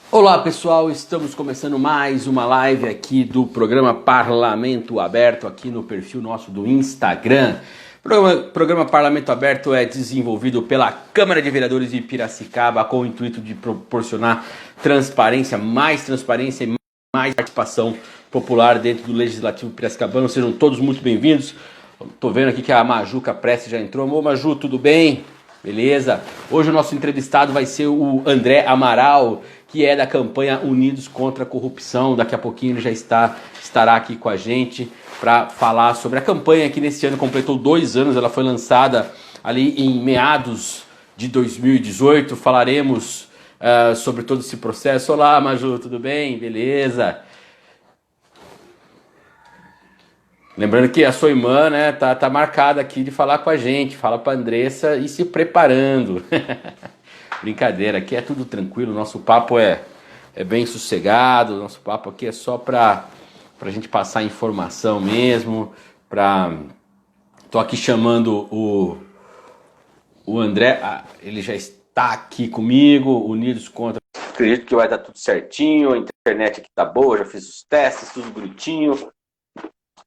Olá pessoal, estamos começando mais uma live aqui do programa Parlamento Aberto aqui no perfil nosso do Instagram. O programa Parlamento Aberto é desenvolvido pela Câmara de Vereadores de Piracicaba com o intuito de proporcionar transparência e mais participação popular dentro do Legislativo Piracicabano. Sejam todos muito bem-vindos. Estou vendo aqui que a Majuca Prestes já entrou. Ô Maju, tudo bem? Beleza? Hoje o nosso entrevistado vai ser o André Amaral, que é da campanha Unidos contra a Corrupção. Daqui a pouquinho ele já estará aqui com a gente para falar sobre a campanha que nesse ano completou 2 anos. Ela foi lançada ali em meados de 2018. Falaremos sobre todo esse processo. Olá, Maju, tudo bem? Beleza? Lembrando que a sua irmã, né, tá marcada aqui de falar com a gente. Fala pra Andressa ir se preparando. Brincadeira, aqui é tudo tranquilo. Nosso papo é bem sossegado. Nosso papo aqui é só pra gente passar informação mesmo. Tô aqui chamando o André. Ele já está aqui comigo. Unidos contra. Acredito que vai dar tudo certinho. A internet aqui tá boa. Já fiz os testes, tudo bonitinho.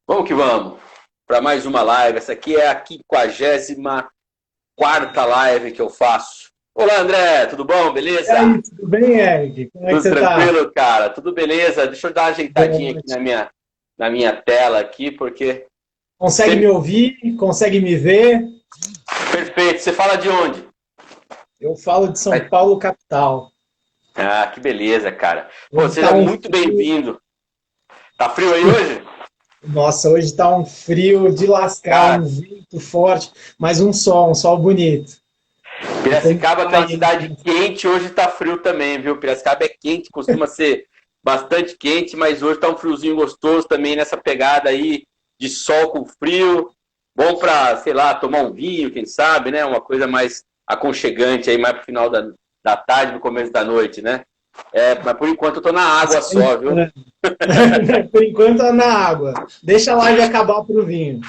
Vamos que vamos, para mais uma live. Essa aqui é a 54ª live que eu faço. Olá, André, tudo bom? Beleza? E aí, tudo bem, Eric? Como é que Tudo você tranquilo, tá? cara? Tudo beleza? Deixa eu dar uma ajeitadinha aqui Boa. na minha tela aqui, porque... Consegue me ouvir? Consegue me ver? Perfeito. Você fala de onde? Eu falo de São Paulo, capital. Ah, que beleza, cara. Pô, Hoje seja tá um muito frio. bem-vindo. Tá frio aí hoje? Nossa, hoje tá um frio de lascar, Cara, um vento forte, mas um sol bonito. O tempo Piracicaba, que tá é uma aí. cidade quente, hoje tá frio também, viu? Piracicaba é quente, costuma ser bastante quente, mas hoje tá um friozinho gostoso também nessa pegada aí de sol com frio. Bom pra, sei lá, tomar um vinho, quem sabe, né? Uma coisa mais aconchegante aí, mais pro final da tarde, no começo da noite, né? Mas por enquanto eu tô na água só, viu? Por enquanto é na água. Deixa a live acabar pro vinho.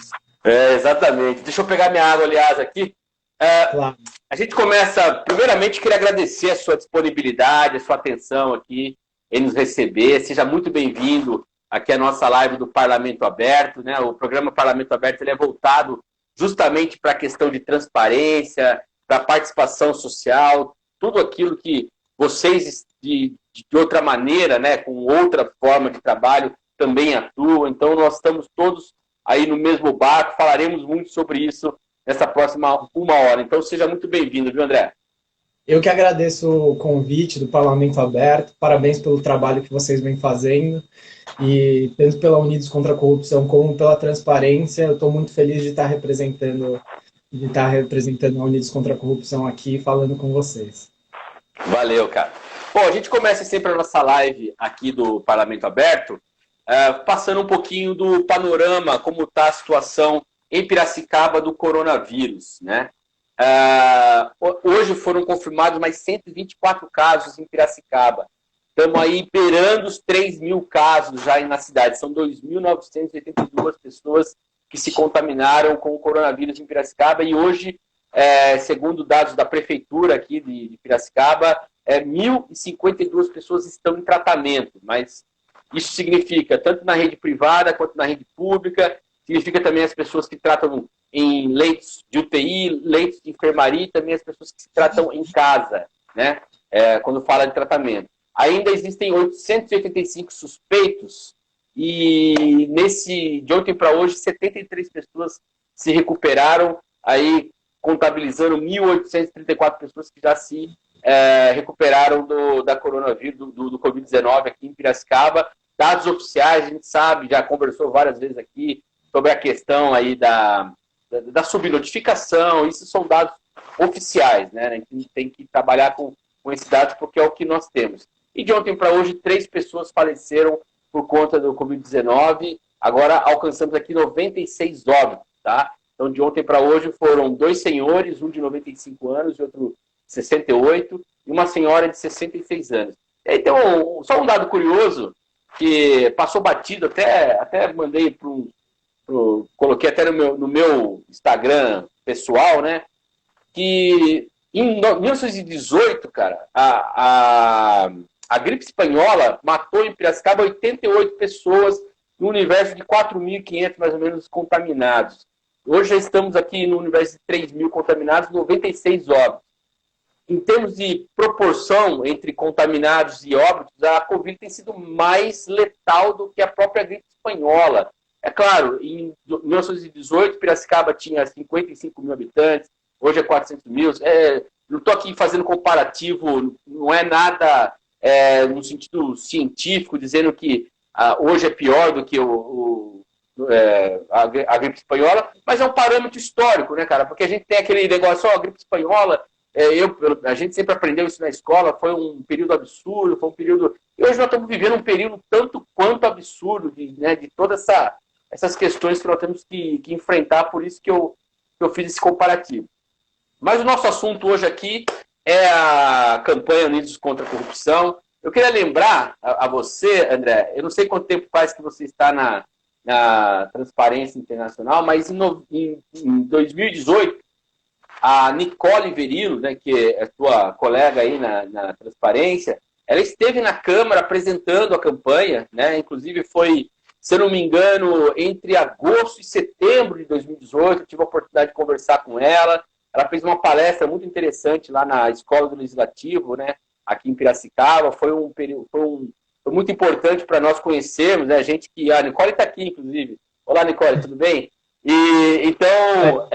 Exatamente. Deixa eu pegar minha água, aliás, aqui. É, Claro. A gente começa, primeiramente, queria agradecer a sua disponibilidade, a sua atenção aqui em nos receber. Seja muito bem-vindo aqui à nossa live do Parlamento Aberto, né? O programa Parlamento Aberto ele é voltado justamente para a questão de transparência, para a participação social, tudo aquilo que vocês, de outra maneira, né, com outra forma de trabalho, também atuam. Então, nós estamos todos aí no mesmo barco, falaremos muito sobre isso nessa próxima 1 hora. Então, seja muito bem-vindo, viu, André? Eu que agradeço o convite do Parlamento Aberto. Parabéns pelo trabalho que vocês vêm fazendo. E tanto pela Unidos contra a Corrupção como pela transparência, eu estou muito feliz de estar representando a Unidos contra a Corrupção aqui, falando com vocês. Valeu, cara. Bom, a gente começa sempre a nossa live aqui do Parlamento Aberto, passando um pouquinho do panorama, como está a situação em Piracicaba do coronavírus, né? Hoje foram confirmados mais 124 casos em Piracicaba. Estamos aí beirando os 3.000 casos já na cidade. São 2.982 pessoas que se contaminaram com o coronavírus em Piracicaba. E hoje, segundo dados da prefeitura aqui de Piracicaba, 1.052 pessoas estão em tratamento. Mas isso significa, tanto na rede privada quanto na rede pública, significa também as pessoas que tratam em leitos de UTI, leitos de enfermaria e também as pessoas que se tratam em casa, né? Quando fala de tratamento. Ainda existem 885 suspeitos e de ontem para hoje 73 pessoas se recuperaram, aí contabilizando 1.834 pessoas que já se recuperaram da coronavírus, do Covid-19 aqui em Piracicaba. Dados oficiais, a gente sabe, já conversou várias vezes aqui sobre a questão aí da subnotificação. Isso são dados oficiais, né? A gente tem que trabalhar com esses dados porque é o que nós temos. E de ontem para hoje, 3 pessoas faleceram por conta do Covid-19. Agora alcançamos aqui 96 óbitos, tá? Então, de ontem para hoje foram 2 senhores, um de 95 anos e outro 68, e uma senhora de 66 anos. Então, só um dado curioso, que passou batido, até mandei coloquei até no meu Instagram pessoal, né? Que em 1918, cara, A gripe espanhola matou em Piracicaba 88 pessoas no universo de 4.500, mais ou menos, contaminados. Hoje já estamos aqui no universo de 3.000 contaminados, 96 óbitos. Em termos de proporção entre contaminados e óbitos, a Covid tem sido mais letal do que a própria gripe espanhola. É claro, em 1918, Piracicaba tinha 55 mil habitantes, hoje é 400 mil. Não estou aqui fazendo comparativo, não é nada no sentido científico, dizendo que hoje é pior do que a gripe espanhola, mas é um parâmetro histórico, né, cara? Porque a gente tem aquele negócio, a gripe espanhola, a gente sempre aprendeu isso na escola, foi um período absurdo, foi um período... E hoje nós estamos vivendo um período tanto quanto absurdo de todas essas questões que nós temos que enfrentar, por isso que eu fiz esse comparativo. Mas o nosso assunto hoje aqui é a campanha Unidos contra a Corrupção. Eu queria lembrar a você, André, eu não sei quanto tempo faz que você está na Transparência Internacional, mas em 2018, a Nicole Verilo, né, que é tua colega aí na Transparência, ela esteve na Câmara apresentando a campanha, né, inclusive foi, se eu não me engano, entre agosto e setembro de 2018, eu tive a oportunidade de conversar com ela. Ela fez uma palestra muito interessante lá na Escola do Legislativo, né, aqui em Piracicaba. Foi muito importante para nós conhecermos, né, a Nicole está aqui, inclusive. Olá, Nicole, tudo bem? Então,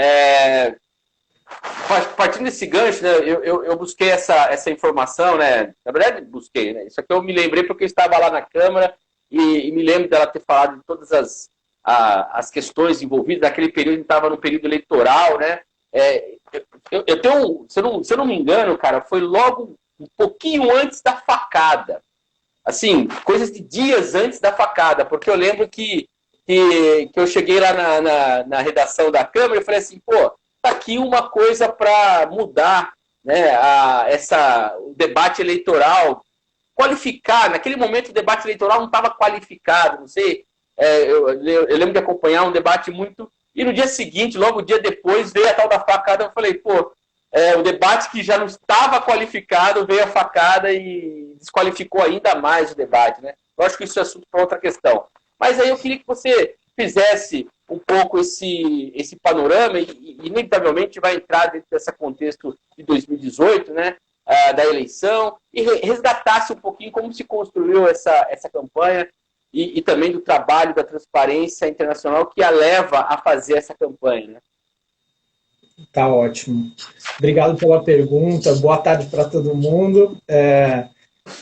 partindo desse gancho, né, eu busquei essa informação, né, na verdade busquei, né, isso aqui eu me lembrei porque eu estava lá na Câmara e me lembro dela ter falado de todas as questões envolvidas. Naquele período, a gente estava no período eleitoral, né. Eu tenho, se eu não me engano, cara, foi logo um pouquinho antes da facada, assim, coisas de dias antes da facada, porque eu lembro que eu cheguei lá na redação da Câmara e falei assim, pô, tá aqui uma coisa para mudar, né, o debate eleitoral, qualificar. Naquele momento o debate eleitoral não estava qualificado, não sei, eu lembro de acompanhar um debate muito... E no dia seguinte, logo o dia depois, veio a tal da facada. Eu falei, pô, o debate que já não estava qualificado, veio a facada e desqualificou ainda mais o debate, né? Eu acho que isso é assunto para outra questão. Mas aí eu queria que você fizesse um pouco esse panorama e inevitavelmente vai entrar dentro desse contexto de 2018, né? Da eleição, e resgatasse um pouquinho como se construiu essa campanha, e também do trabalho da Transparência Internacional que a leva a fazer essa campanha, né? Tá ótimo. Obrigado pela pergunta. Boa tarde para todo mundo.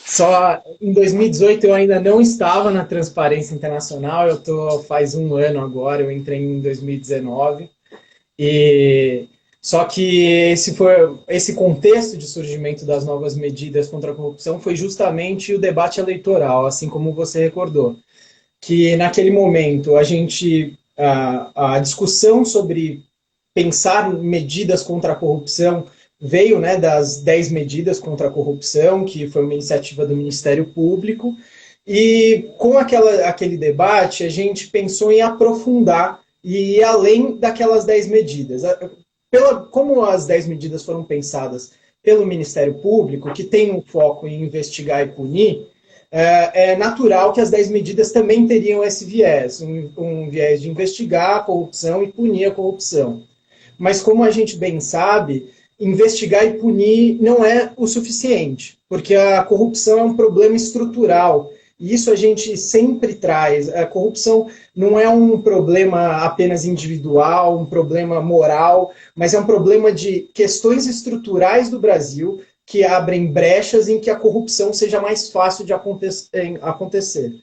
Só em 2018 eu ainda não estava na Transparência Internacional, eu tô faz um ano agora, eu entrei em 2019. Só que esse contexto de surgimento das novas medidas contra a corrupção foi justamente o debate eleitoral, assim como você recordou. Que naquele momento a discussão sobre pensar medidas contra a corrupção veio, né, das 10 medidas contra a corrupção, que foi uma iniciativa do Ministério Público, e com aquele debate a gente pensou em aprofundar e ir além daquelas 10 medidas. Como as 10 medidas foram pensadas pelo Ministério Público, que tem um foco em investigar e punir, é natural que as 10 medidas também teriam esse viés, um viés de investigar a corrupção e punir a corrupção. Mas como a gente bem sabe, investigar e punir não é o suficiente, porque a corrupção é um problema estrutural, e isso a gente sempre traz. A corrupção não é um problema apenas individual, um problema moral, mas é um problema de questões estruturais do Brasil que abrem brechas em que a corrupção seja mais fácil de acontecer.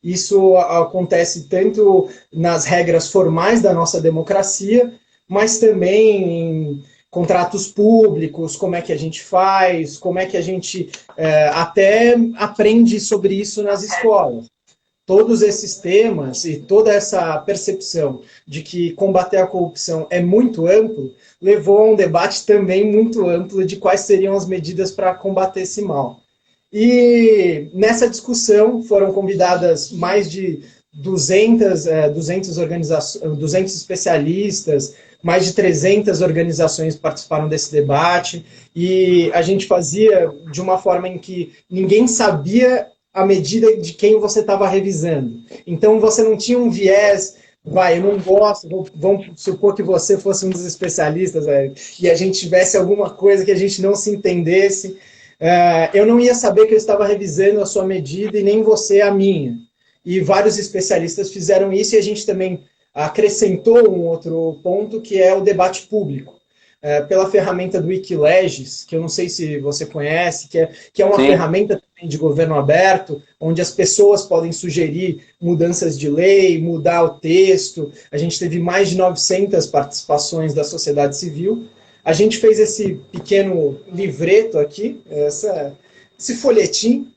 Isso acontece tanto nas regras formais da nossa democracia, mas também em contratos públicos, como é que a gente faz, como é que a gente até aprende sobre isso nas escolas. Todos esses temas e toda essa percepção de que combater a corrupção é muito amplo, levou a um debate também muito amplo de quais seriam as medidas para combater esse mal. E nessa discussão foram convidadas mais de 200 especialistas, mais de 300 organizações participaram desse debate, e a gente fazia de uma forma em que ninguém sabia a medida de quem você estava revisando. Então, você não tinha um viés, eu não gosto, vamos supor que você fosse um dos especialistas, e a gente tivesse alguma coisa que a gente não se entendesse, eu não ia saber que eu estava revisando a sua medida e nem você a minha. E vários especialistas fizeram isso, e a gente também acrescentou um outro ponto, que é o debate público. Pela ferramenta do Wikileges, que eu não sei se você conhece, que é uma Sim. ferramenta também de governo aberto, onde as pessoas podem sugerir mudanças de lei, mudar o texto. A gente teve mais de 900 participações da sociedade civil. A gente fez esse pequeno livreto aqui, esse folhetim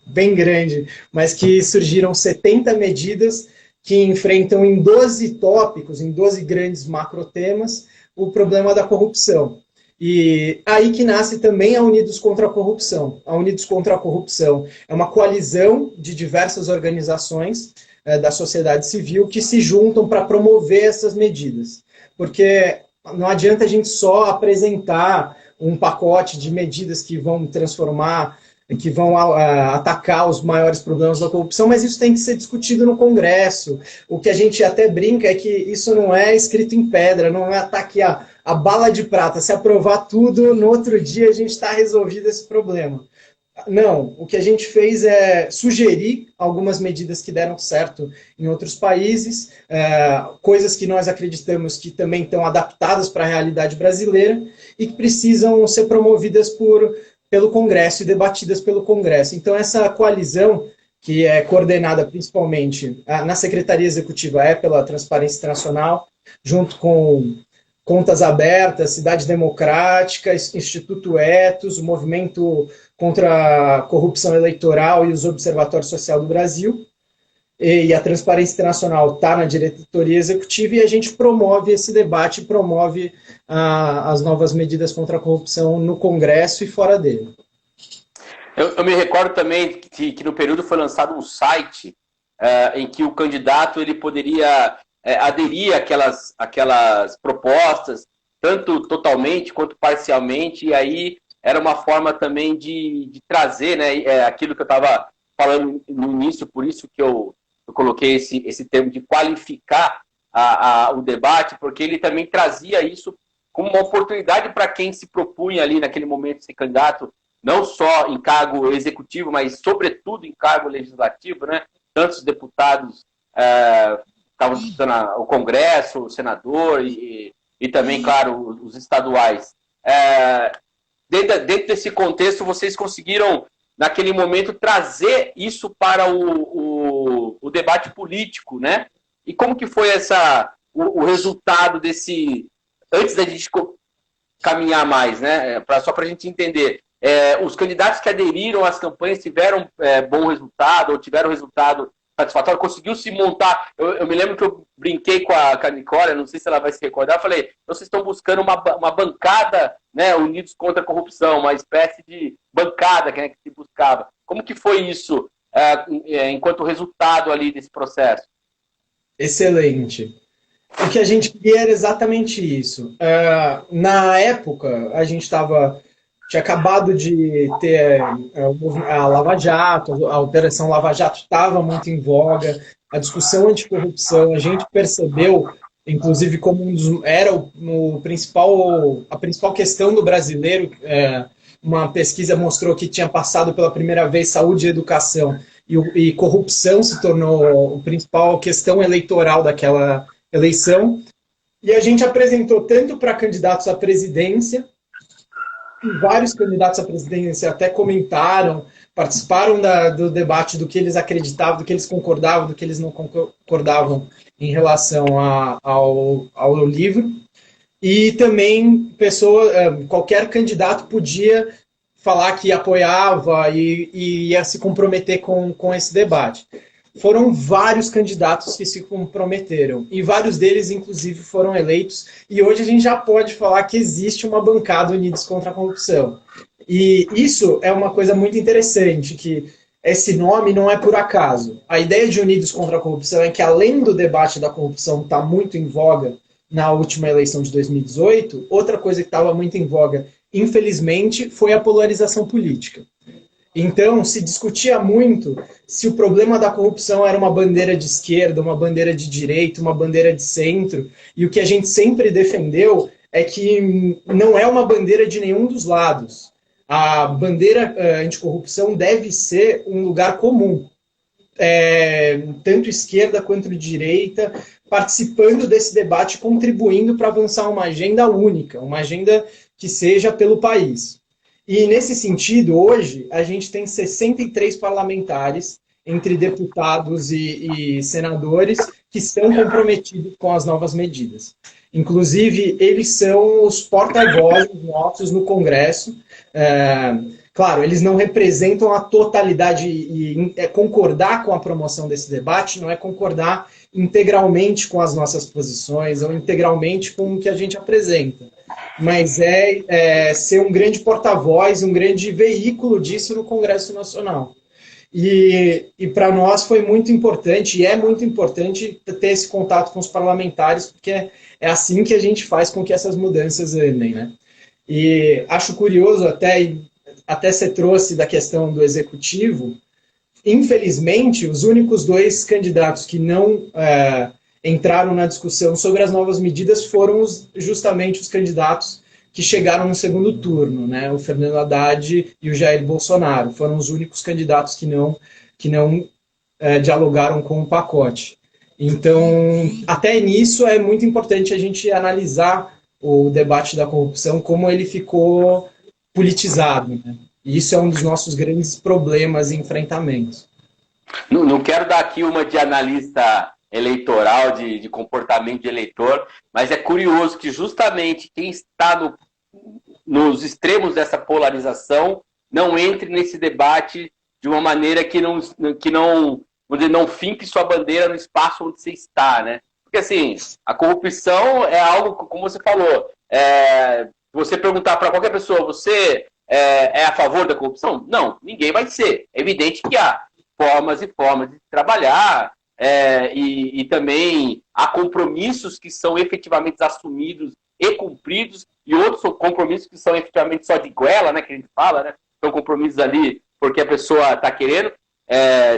bem grande, mas que surgiram 70 medidas que enfrentam em 12 tópicos, em 12 grandes macrotemas, o problema da corrupção. E aí que nasce também a Unidos contra a Corrupção. A Unidos contra a Corrupção é uma coalizão de diversas organizações da sociedade civil que se juntam para promover essas medidas. Porque não adianta a gente só apresentar um pacote de medidas que vão transformar, que vão atacar os maiores problemas da corrupção, mas isso tem que ser discutido no Congresso. O que a gente até brinca é que isso não é escrito em pedra, não é ataque a bala de prata. Se aprovar tudo, no outro dia a gente está resolvido esse problema. Não, o que a gente fez é sugerir algumas medidas que deram certo em outros países, coisas que nós acreditamos que também estão adaptadas para a realidade brasileira e que precisam ser promovidas pelo Congresso e debatidas pelo Congresso. Então, essa coalizão, que é coordenada principalmente na Secretaria Executiva, pela Transparência Internacional, junto com Contas Abertas, Cidade Democrática, Instituto Etos, o Movimento contra a Corrupção Eleitoral e os Observatórios Social do Brasil, e a Transparência Internacional está na diretoria executiva, e a gente promove esse debate, promove as novas medidas contra a corrupção no Congresso e fora dele. Eu me recordo também que no período foi lançado um site em que o candidato ele poderia aderir àquelas propostas, tanto totalmente quanto parcialmente, e aí era uma forma também de trazer, né, aquilo que eu estava falando no início, por isso que eu coloquei esse termo de qualificar o debate, porque ele também trazia isso como uma oportunidade para quem se propunha ali naquele momento ser candidato, não só em cargo executivo, mas sobretudo em cargo legislativo, né? Tantos deputados estavam disputando o Congresso, o senador e também, claro, os estaduais. Dentro desse contexto, vocês conseguiram, naquele momento, trazer isso para o debate político, né? E como que foi o resultado desse... Antes da gente caminhar mais, né? Só para a gente entender, os candidatos que aderiram às campanhas tiveram bom resultado, ou tiveram resultado satisfatório, conseguiu se montar. Eu me lembro que eu brinquei com a Nicole, não sei se ela vai se recordar, eu falei, vocês estão buscando uma bancada, né, Unidos contra a Corrupção, uma espécie de bancada que se buscava. Como que foi isso enquanto resultado ali desse processo? Excelente. O que a gente queria era exatamente isso. Na época, a gente tinha acabado de ter a Lava Jato, a Operação Lava Jato estava muito em voga, a discussão anticorrupção, a gente percebeu, inclusive, como era a principal questão do brasileiro. Uma pesquisa mostrou que tinha passado pela primeira vez saúde e educação, e corrupção se tornou a principal questão eleitoral daquela eleição, e a gente apresentou tanto para candidatos à presidência, e vários candidatos à presidência até comentaram, participaram do debate do que eles acreditavam, do que eles concordavam, do que eles não concordavam em relação ao livro, e também qualquer candidato podia falar que apoiava e ia se comprometer com esse debate. Foram vários candidatos que se comprometeram, e vários deles, inclusive, foram eleitos, e hoje a gente já pode falar que existe uma bancada Unidos contra a Corrupção. E isso é uma coisa muito interessante, que esse nome não é por acaso. A ideia de Unidos contra a Corrupção é que, além do debate da corrupção estar muito em voga na última eleição de 2018, outra coisa que estava muito em voga, infelizmente, foi a polarização política. Então, se discutia muito se o problema da corrupção era uma bandeira de esquerda, uma bandeira de direita, uma bandeira de centro, e o que a gente sempre defendeu é que não é uma bandeira de nenhum dos lados. A bandeira anticorrupção deve ser um lugar comum, tanto esquerda quanto direita, participando desse debate, contribuindo para avançar uma agenda única, uma agenda que seja pelo país. E, nesse sentido, hoje, a gente tem 63 parlamentares, entre deputados e senadores, que estão comprometidos com as novas medidas. Inclusive, eles são os porta-vozes nossos no Congresso. Claro, eles não representam a totalidade e concordar com a promoção desse debate não é concordar integralmente com as nossas posições ou integralmente com o que a gente apresenta, mas ser um grande porta-voz, um grande veículo disso no Congresso Nacional. E para nós foi muito importante, e é muito importante ter esse contato com os parlamentares, porque é assim que a gente faz com que essas mudanças andem, né? E acho curioso, até você trouxe da questão do executivo, infelizmente, os únicos dois candidatos que não entraram na discussão sobre as novas medidas foram justamente os candidatos que chegaram no segundo turno, né? O Fernando Haddad e o Jair Bolsonaro foram os únicos candidatos que não dialogaram com o pacote. Então, até nisso é muito importante a gente analisar o debate da corrupção, como ele ficou politizado, né? E isso é um dos nossos grandes problemas e enfrentamentos. Não quero dar aqui uma de analista eleitoral, de comportamento de eleitor, mas é curioso que justamente quem está nos extremos dessa polarização não entre nesse debate de uma maneira que não finque sua bandeira no espaço onde você está, né? Porque, assim, a corrupção é algo, como você falou, você perguntar para qualquer pessoa, você é a favor da corrupção? Não, ninguém vai ser. É evidente que há formas e formas de trabalhar, e também há compromissos que são efetivamente assumidos e cumpridos, e outros são compromissos que são efetivamente só de goela, né, que a gente fala, né? São compromissos ali porque a pessoa está querendo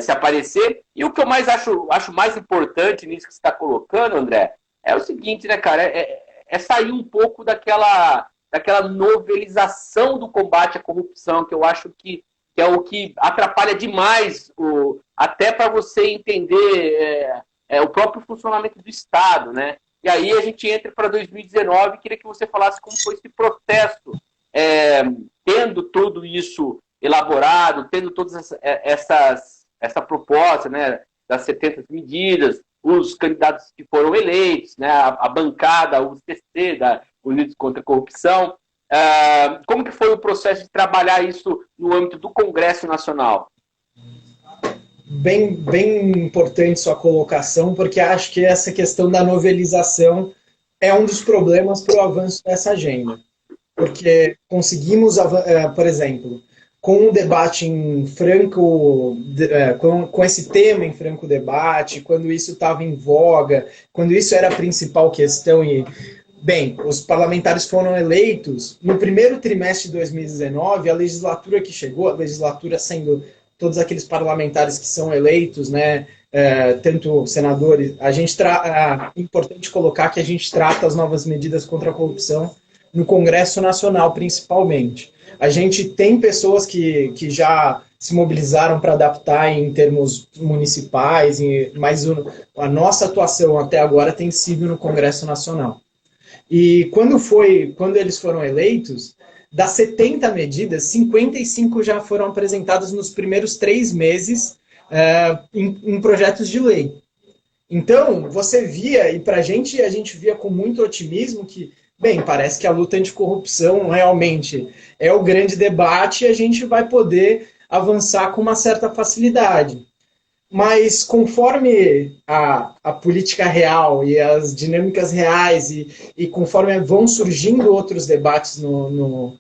se aparecer. E o que eu mais acho mais importante nisso que você está colocando, André, é o seguinte, né, cara? É sair um pouco daquela novelização do combate à corrupção, que eu acho que é o que atrapalha demais, até para você entender o próprio funcionamento do Estado, né? E aí a gente entra para 2019, queria que você falasse como foi esse processo, tendo tudo isso elaborado, tendo todas essa proposta, né, das 70 medidas, os candidatos que foram eleitos, né, a bancada, o UCC, da Unidos contra a Corrupção. Como que foi o processo de trabalhar isso no âmbito do Congresso Nacional? Bem importante sua colocação, porque acho que essa questão da novelização é um dos problemas para o avanço dessa agenda. Porque conseguimos, por exemplo, com um debate em franco, com esse tema em franco debate, quando isso estava em voga, quando isso era a principal questão, bem, os parlamentares foram eleitos no primeiro trimestre de 2019, a legislatura que chegou, a legislatura sendo todos aqueles parlamentares que são eleitos, né, tanto senadores, é importante colocar que a gente trata as novas medidas contra a corrupção no Congresso Nacional, principalmente. A gente tem pessoas que já se mobilizaram para adaptar em termos municipais, mas a nossa atuação até agora tem sido no Congresso Nacional. E quando eles foram eleitos, das 70 medidas, 55 já foram apresentadas nos primeiros 3 meses em projetos de lei. Então, você via, e para a gente via com muito otimismo que, bem, parece que a luta anticorrupção realmente é o grande debate e a gente vai poder avançar com uma certa facilidade. Mas conforme a política real e as dinâmicas reais e conforme vão surgindo outros debates no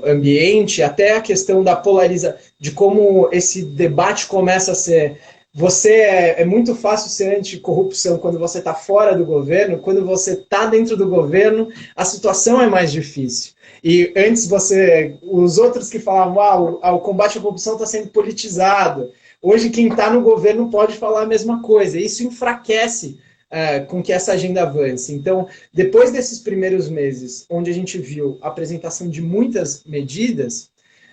ambiente, até a questão da polarização, de como esse debate começa a ser é muito fácil ser anticorrupção quando você está fora do governo, quando você está dentro do governo, a situação é mais difícil. E antes os outros que falavam, o combate à corrupção está sendo politizado. Hoje quem está no governo pode falar a mesma coisa. Isso enfraquece com que essa agenda avance. Então, depois desses primeiros meses, onde a gente viu a apresentação de muitas medidas,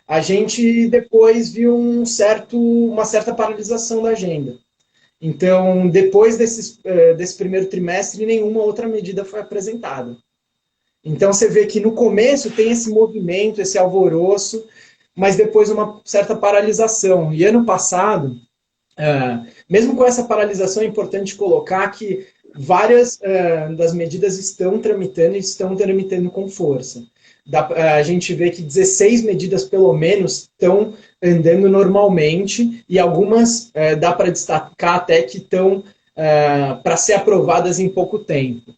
a gente depois viu uma certa paralisação da agenda. Então, depois desse primeiro trimestre, nenhuma outra medida foi apresentada. Então, você vê que no começo tem esse movimento, esse alvoroço, mas depois uma certa paralisação. E ano passado, mesmo com essa paralisação, é importante colocar que várias das medidas estão tramitando com força. A gente vê que 16 medidas, pelo menos, estão andando normalmente e algumas dá para destacar até que estão para ser aprovadas em pouco tempo.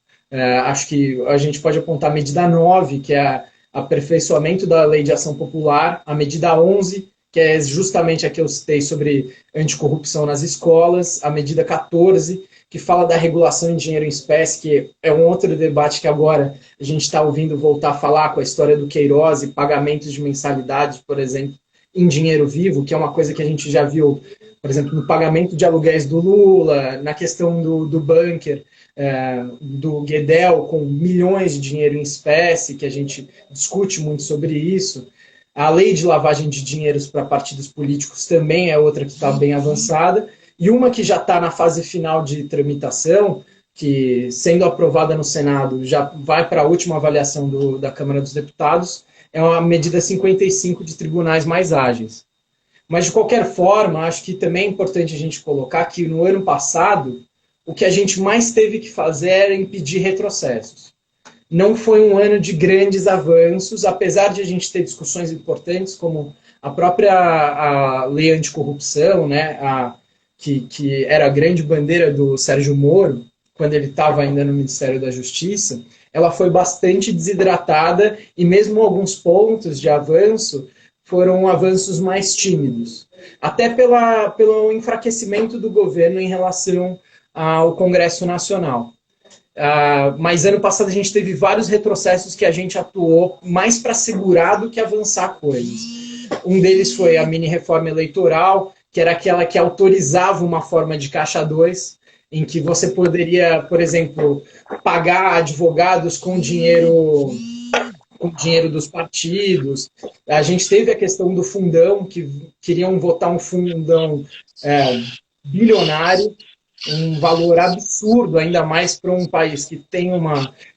Acho que a gente pode apontar a medida 9, que é aperfeiçoamento da Lei de Ação Popular, a medida 11, que é justamente a que eu citei sobre anticorrupção nas escolas, a medida 14, que fala da regulação em dinheiro em espécie, que é um outro debate que agora a gente está ouvindo voltar a falar com a história do Queiroz e pagamentos de mensalidades, por exemplo, em dinheiro vivo, que é uma coisa que a gente já viu, por exemplo, no pagamento de aluguéis do Lula, na questão do bunker, do Guedel, com milhões de dinheiro em espécie, que a gente discute muito sobre isso. A lei de lavagem de dinheiros para partidos políticos também é outra que está bem avançada. E uma que já está na fase final de tramitação, que, sendo aprovada no Senado, já vai para a última avaliação da Câmara dos Deputados, é uma medida 55 de tribunais mais ágeis. Mas, de qualquer forma, acho que também é importante a gente colocar que, no ano passado, o que a gente mais teve que fazer era impedir retrocessos. Não foi um ano de grandes avanços, apesar de a gente ter discussões importantes, como a própria lei anticorrupção, né, que era a grande bandeira do Sérgio Moro, quando ele estava ainda no Ministério da Justiça, ela foi bastante desidratada e mesmo alguns pontos de avanço foram avanços mais tímidos. Até pelo enfraquecimento do governo em relação ao Congresso Nacional. Mas ano passado a gente teve vários retrocessos que a gente atuou mais para segurar do que avançar coisas. Um deles foi a mini-reforma eleitoral, que era aquela que autorizava uma forma de caixa 2, em que você poderia, por exemplo, pagar advogados com dinheiro dos partidos. A gente teve a questão do fundão, que queriam votar um fundão bilionário, um valor absurdo, ainda mais para um país que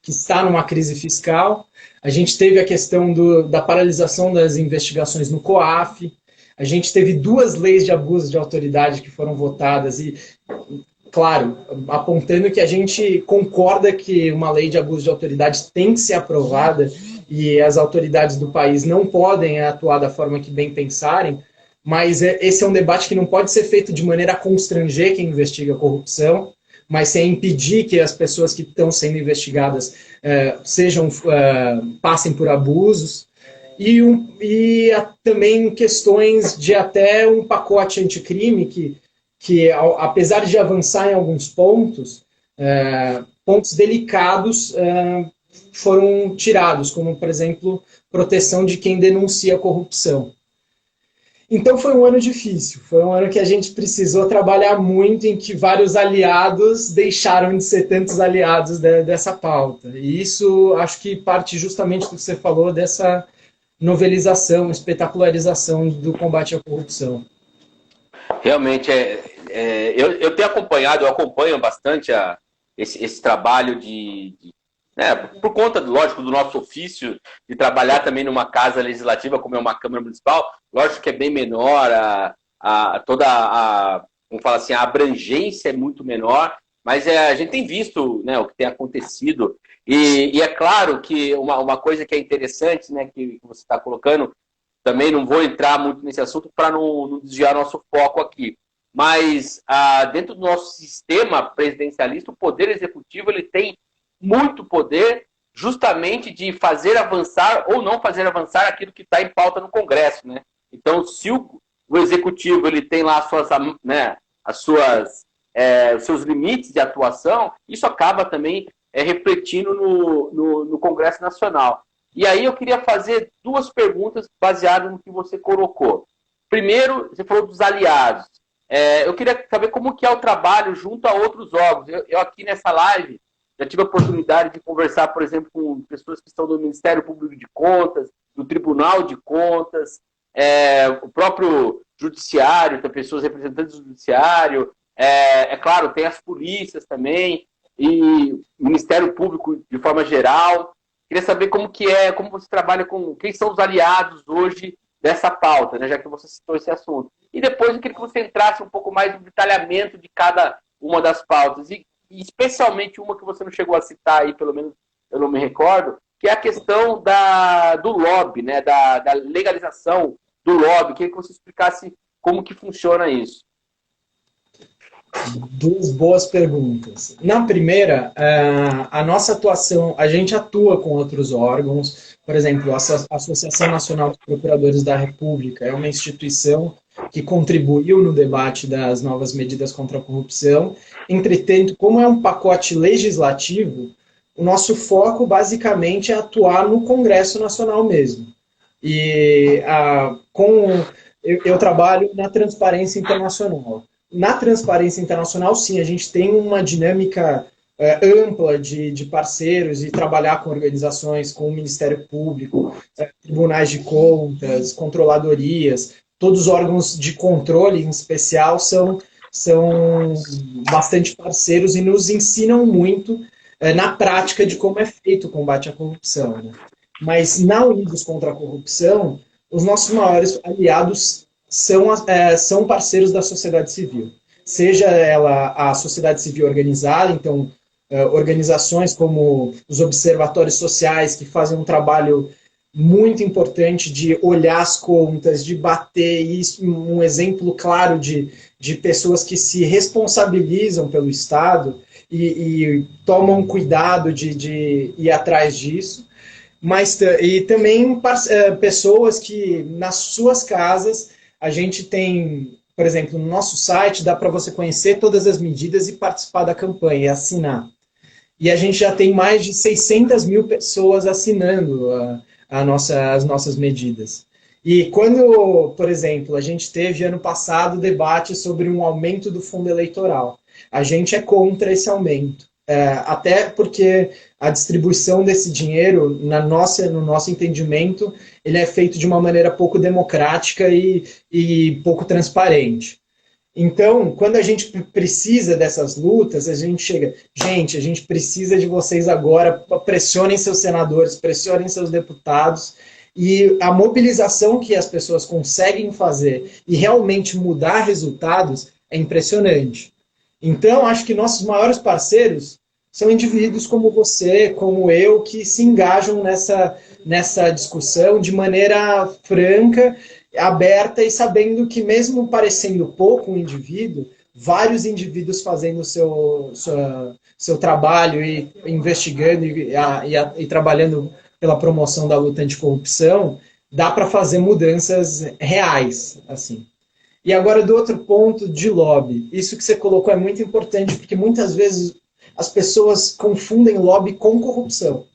está numa crise fiscal. A gente teve a questão da paralisação das investigações no COAF. A gente teve 2 leis de abuso de autoridade que foram votadas e, claro, apontando que a gente concorda que uma lei de abuso de autoridade tem que ser aprovada e as autoridades do país não podem atuar da forma que bem pensarem, mas esse é um debate que não pode ser feito de maneira a constranger quem investiga a corrupção, mas sem impedir que as pessoas que estão sendo investigadas passem por abusos. E também questões de até um pacote anticrime que apesar de avançar em alguns pontos, pontos delicados foram tirados, como, por exemplo, proteção de quem denuncia a corrupção. Então foi um ano difícil, foi um ano que a gente precisou trabalhar muito, em que vários aliados deixaram de ser tantos aliados dessa pauta. E isso acho que parte justamente do que você falou, dessa novelização, espetacularização do combate à corrupção. Realmente, eu tenho acompanhado, eu acompanho bastante esse trabalho por conta, lógico, do nosso ofício de trabalhar também numa casa legislativa, como é uma Câmara Municipal. Lógico que é bem menor, vamos falar assim, a abrangência é muito menor, mas a gente tem visto, né, o que tem acontecido. E é claro que uma coisa que é interessante, né, que você está colocando, também não vou entrar muito nesse assunto para não desviar nosso foco aqui, mas dentro do nosso sistema presidencialista, o Poder Executivo ele tem muito poder justamente de fazer avançar ou não fazer avançar aquilo que está em pauta no Congresso, né? Então, se o Executivo ele tem lá as suas, né, os seus limites de atuação, isso acaba também refletindo no Congresso Nacional. E aí eu queria fazer duas perguntas baseadas no que você colocou. Primeiro, você falou dos aliados. Eu queria saber como que é o trabalho junto a outros órgãos. Eu aqui nessa live já tive a oportunidade de conversar, por exemplo, com pessoas que estão do Ministério Público de Contas, do Tribunal de Contas, o próprio Judiciário, tem pessoas representantes do Judiciário, claro, tem as polícias também, e o Ministério Público de forma geral. Queria saber como você trabalha com quem são os aliados hoje dessa pauta, né, já que você citou esse assunto. E depois eu queria que você entrasse um pouco mais no detalhamento de cada uma das pautas, e especialmente uma que você não chegou a citar aí, pelo menos eu não me recordo, que é a questão do lobby, né, da legalização do lobby. Queria que você explicasse como que funciona isso. Duas boas perguntas. Na primeira, a nossa atuação, a gente atua com outros órgãos, por exemplo, a Associação Nacional dos Procuradores da República é uma instituição que contribuiu no debate das novas medidas contra a corrupção. Entretanto, como é um pacote legislativo, o nosso foco basicamente é atuar no Congresso Nacional mesmo. E eu trabalho na Transparência Internacional. Na Transparência Internacional, sim, a gente tem uma dinâmica ampla de parceiros e trabalhar com organizações, com o Ministério Público, tribunais de contas, controladorias, todos os órgãos de controle, em especial, são bastante parceiros e nos ensinam muito na prática de como é feito o combate à corrupção, né? Mas na Unidos contra a Corrupção, os nossos maiores aliados são parceiros da sociedade civil. Seja ela a sociedade civil organizada, então organizações como os observatórios sociais, que fazem um trabalho muito importante de olhar as contas, de bater isso, um exemplo claro de pessoas que se responsabilizam pelo Estado e tomam cuidado de ir atrás disso. E também pessoas que nas suas casas, a gente tem, por exemplo, no nosso site, dá para você conhecer todas as medidas e participar da campanha, e assinar. E a gente já tem mais de 600 mil pessoas assinando as nossas medidas. E quando, por exemplo, a gente teve ano passado debate sobre um aumento do fundo eleitoral, a gente é contra esse aumento. Até porque a distribuição desse dinheiro, no nosso entendimento, ele é feito de uma maneira pouco democrática e pouco transparente. Então, quando a gente precisa dessas lutas, a gente chega, a gente precisa de vocês agora, pressionem seus senadores, pressionem seus deputados, e a mobilização que as pessoas conseguem fazer e realmente mudar resultados é impressionante. Então, acho que nossos maiores parceiros são indivíduos como você, como eu, que se engajam nessa discussão de maneira franca, aberta e sabendo que, mesmo parecendo pouco um indivíduo, vários indivíduos fazendo o seu trabalho e investigando e trabalhando pela promoção da luta anticorrupção, dá para fazer mudanças reais, assim. E agora, do outro ponto, de lobby. Isso que você colocou é muito importante, porque muitas vezes as pessoas confundem lobby com corrupção.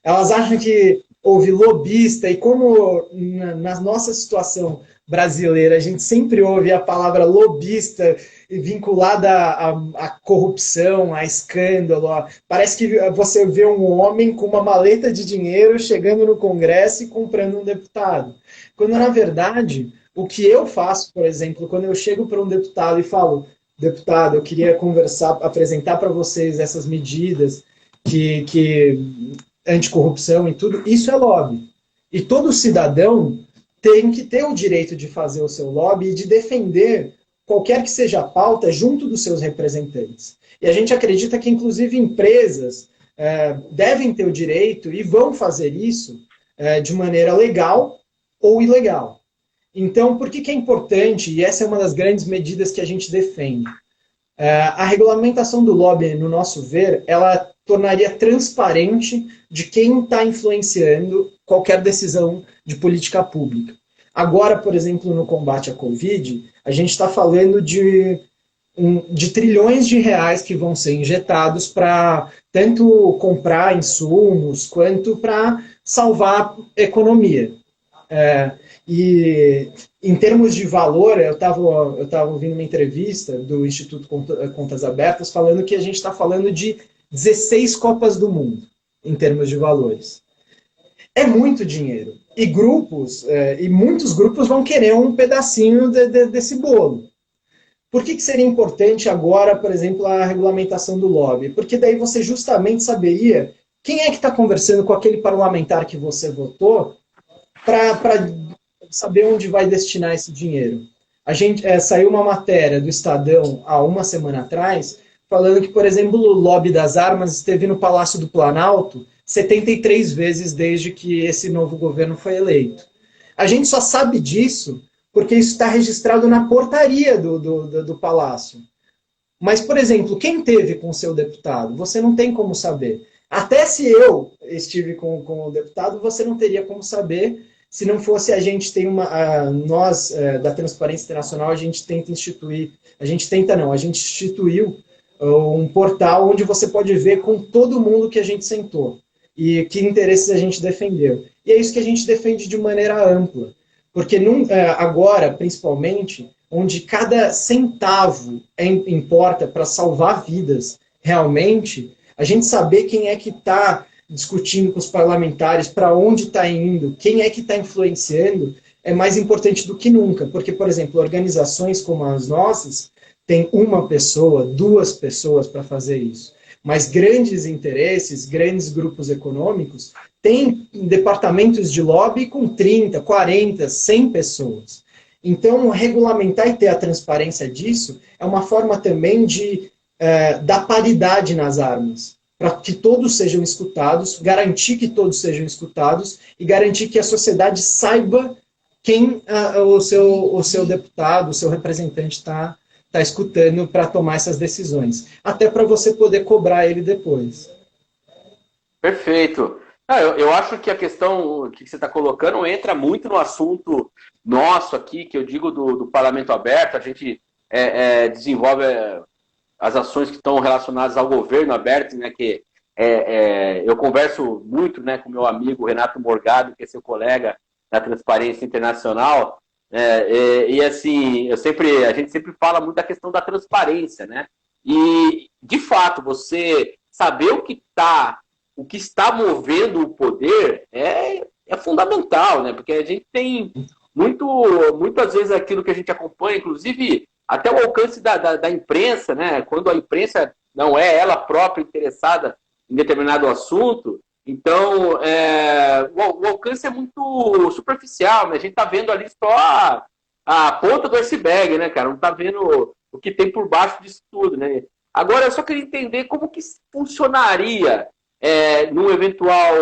Elas acham que houve lobista, e como na nossa situação brasileira a gente sempre ouve a palavra lobista vinculada à corrupção, a escândalo, parece que você vê um homem com uma maleta de dinheiro chegando no Congresso e comprando um deputado. Quando, na verdade, o que eu faço, por exemplo, quando eu chego para um deputado e falo: deputado, eu queria apresentar para vocês essas medidas que anticorrupção e tudo, isso é lobby. E todo cidadão tem que ter o direito de fazer o seu lobby e de defender qualquer que seja a pauta junto dos seus representantes. E a gente acredita que, inclusive, empresas devem ter o direito e vão fazer isso de maneira legal ou ilegal. Então, por que é importante, e essa é uma das grandes medidas que a gente defende? A regulamentação do lobby, no nosso ver, ela tornaria transparente de quem está influenciando qualquer decisão de política pública. Agora, por exemplo, no combate à Covid, a gente está falando de de trilhões de reais que vão ser injetados para tanto comprar insumos quanto para salvar a economia. E em termos de valor, eu estava ouvindo uma entrevista do Instituto Contas Abertas falando que a gente está falando de 16 Copas do Mundo, em termos de valores. É muito dinheiro. E muitos grupos vão querer um pedacinho desse bolo. Por que seria importante agora, por exemplo, a regulamentação do lobby? Porque daí você justamente saberia quem é que está conversando com aquele parlamentar que você votou para saber onde vai destinar esse dinheiro. Saiu uma matéria do Estadão há uma semana atrás falando que, por exemplo, o lobby das armas esteve no Palácio do Planalto 73 vezes desde que esse novo governo foi eleito. A gente só sabe disso porque isso está registrado na portaria do Palácio. Mas, por exemplo, quem teve com o seu deputado? Você não tem como saber. Até se eu estive com o deputado, você não teria como saber, se não fosse a gente tem nós, da Transparência Internacional, a gente instituiu um portal onde você pode ver com todo mundo que a gente sentou e que interesses a gente defendeu. E é isso que a gente defende de maneira ampla. Porque agora, principalmente, onde cada centavo importa para salvar vidas realmente, a gente saber quem é que está discutindo com os parlamentares, para onde está indo, quem é que está influenciando, é mais importante do que nunca. Porque, por exemplo, organizações como as nossas têm uma pessoa, 2 pessoas para fazer isso. Mas grandes interesses, grandes grupos econômicos, têm departamentos de lobby com 30, 40, 100 pessoas. Então, regulamentar e ter a transparência disso é uma forma também de dar paridade nas armas, para que todos sejam escutados, garantir que todos sejam escutados e garantir que a sociedade saiba quem o seu deputado, o seu representante está escutando para tomar essas decisões. Até para você poder cobrar ele depois. Perfeito. Eu acho que a questão que você está colocando entra muito no assunto nosso aqui, que eu digo do Parlamento Aberto. A gente desenvolve as ações que estão relacionadas ao governo aberto, né? Que eu converso muito, né, com meu amigo Renato Morgado, que é seu colega da Transparência Internacional, e assim, a gente sempre fala muito da questão da transparência, né? E de fato, você saber o que está movendo o poder é fundamental, né? Porque a gente tem muitas vezes aquilo que a gente acompanha, inclusive até o alcance da imprensa, né? Quando a imprensa não é ela própria interessada em determinado assunto, então o alcance é muito superficial, né? A gente está vendo ali só a ponta do iceberg, né, cara? Não está vendo o que tem por baixo disso tudo, né? Agora, eu só queria entender como que funcionaria numa eventual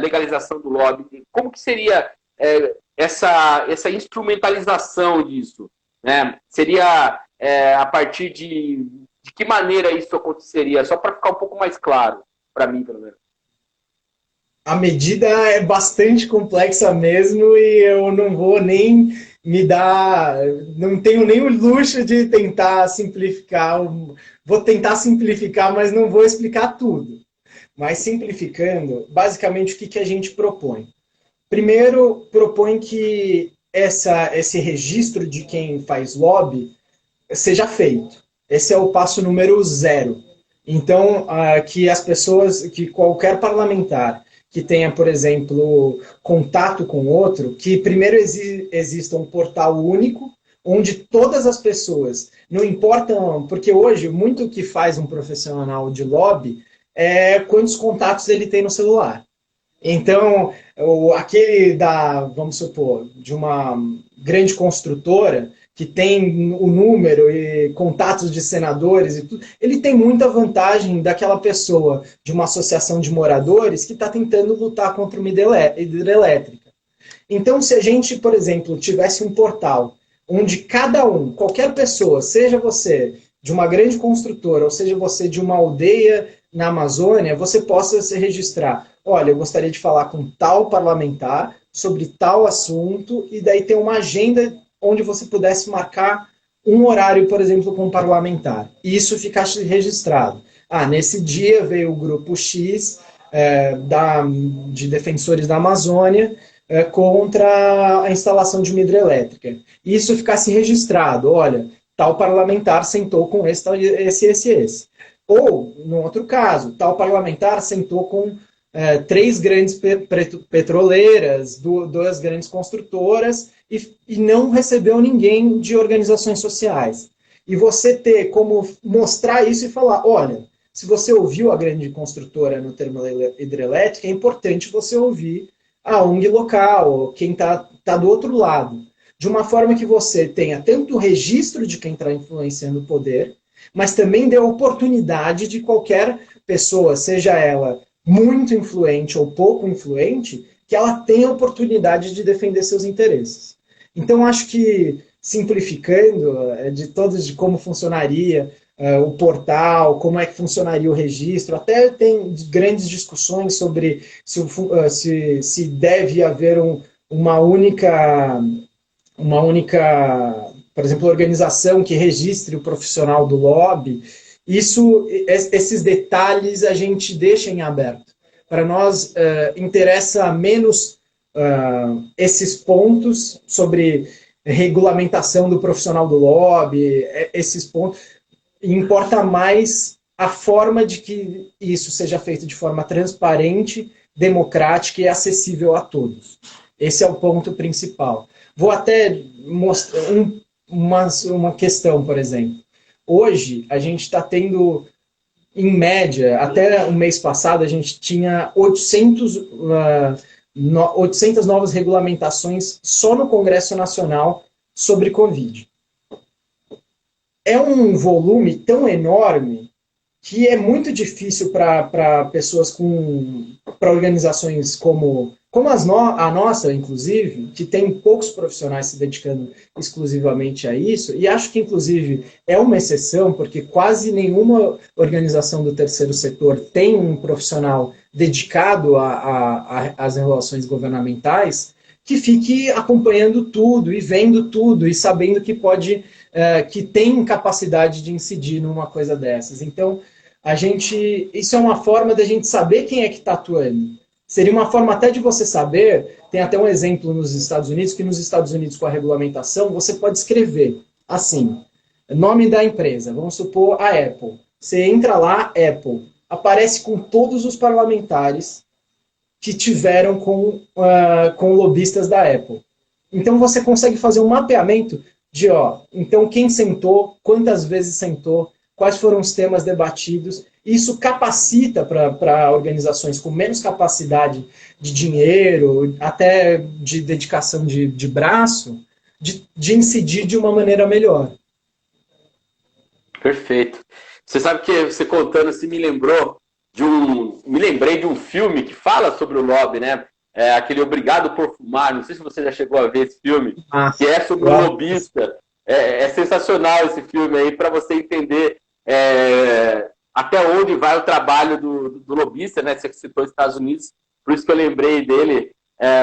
legalização do lobby, como que seria essa instrumentalização disso, né? Seria a partir de que maneira isso aconteceria? Só para ficar um pouco mais claro, para mim, pelo menos. A medida é bastante complexa mesmo e eu não vou nem não tenho nem o luxo de tentar simplificar. Vou tentar simplificar, mas não vou explicar tudo. Mas simplificando, basicamente o que a gente propõe? Primeiro, propõe que esse registro de quem faz lobby seja feito. Esse é o passo número 0. Então, que as pessoas, que qualquer parlamentar que tenha, por exemplo, contato com outro, que primeiro exista um portal único, onde todas as pessoas, não importam, porque hoje muito o que faz um profissional de lobby é quantos contatos ele tem no celular. Então, vamos supor, de uma grande construtora, que tem o número e contatos de senadores e tudo, ele tem muita vantagem daquela pessoa de uma associação de moradores que está tentando lutar contra uma hidrelétrica. Então, se a gente, por exemplo, tivesse um portal onde qualquer pessoa, seja você de uma grande construtora, ou seja você de uma aldeia na Amazônia, você possa se registrar. Olha, eu gostaria de falar com tal parlamentar sobre tal assunto, e daí ter uma agenda onde você pudesse marcar um horário, por exemplo, com um parlamentar. E isso ficasse registrado. Nesse dia veio o grupo X de defensores da Amazônia contra a instalação de uma hidrelétrica. E isso ficasse registrado. Olha, tal parlamentar sentou com esse. Ou, no outro caso, tal parlamentar sentou com 3 grandes petroleiras, 2 grandes construtoras e não recebeu ninguém de organizações sociais. E você ter como mostrar isso e falar, olha, se você ouviu a grande construtora no termo hidrelétrica, é importante você ouvir a ONG local, quem tá do outro lado. De uma forma que você tenha tanto o registro de quem está influenciando o poder, mas também dê a oportunidade de qualquer pessoa, seja ela muito influente ou pouco influente, que ela tenha a oportunidade de defender seus interesses. Então, acho que, simplificando de como funcionaria o portal, como é que funcionaria o registro, até tem grandes discussões sobre se deve haver uma única, por exemplo, organização que registre o profissional do lobby. Esses detalhes a gente deixa em aberto. Para nós, interessa menos esses pontos sobre regulamentação do profissional do lobby, esses pontos. Importa mais a forma de que isso seja feito de forma transparente, democrática e acessível a todos. Esse é o ponto principal. Vou até mostrar uma questão, por exemplo. Hoje, a gente está tendo, em média, até o mês passado, a gente tinha 800 novas regulamentações só no Congresso Nacional sobre Covid. É um volume tão enorme que é muito difícil para pessoas para organizações como a nossa, inclusive, que tem poucos profissionais se dedicando exclusivamente a isso, e acho que, inclusive, é uma exceção, porque quase nenhuma organização do terceiro setor tem um profissional dedicado às relações governamentais, que fique acompanhando tudo e vendo tudo e sabendo que que tem capacidade de incidir numa coisa dessas. Então, isso é uma forma da gente saber quem é que está atuando. Seria uma forma até de você saber, tem até um exemplo nos Estados Unidos, que nos Estados Unidos, com a regulamentação, você pode escrever assim, nome da empresa, vamos supor a Apple. Você entra lá, Apple, aparece com todos os parlamentares que tiveram com lobistas da Apple. Então você consegue fazer um mapeamento de, então quem sentou, quantas vezes sentou, quais foram os temas debatidos. Isso capacita para organizações com menos capacidade de dinheiro, até de dedicação de braço, de incidir de uma maneira melhor. Perfeito. Você sabe que você contando assim me lembrei de um filme que fala sobre o lobby, né? Aquele Obrigado por Fumar, não sei se você já chegou a ver esse filme, que é sobre um lobista. É sensacional esse filme aí para você entender até onde vai o trabalho do lobista, né? Você citou os Estados Unidos, por isso que eu lembrei dele,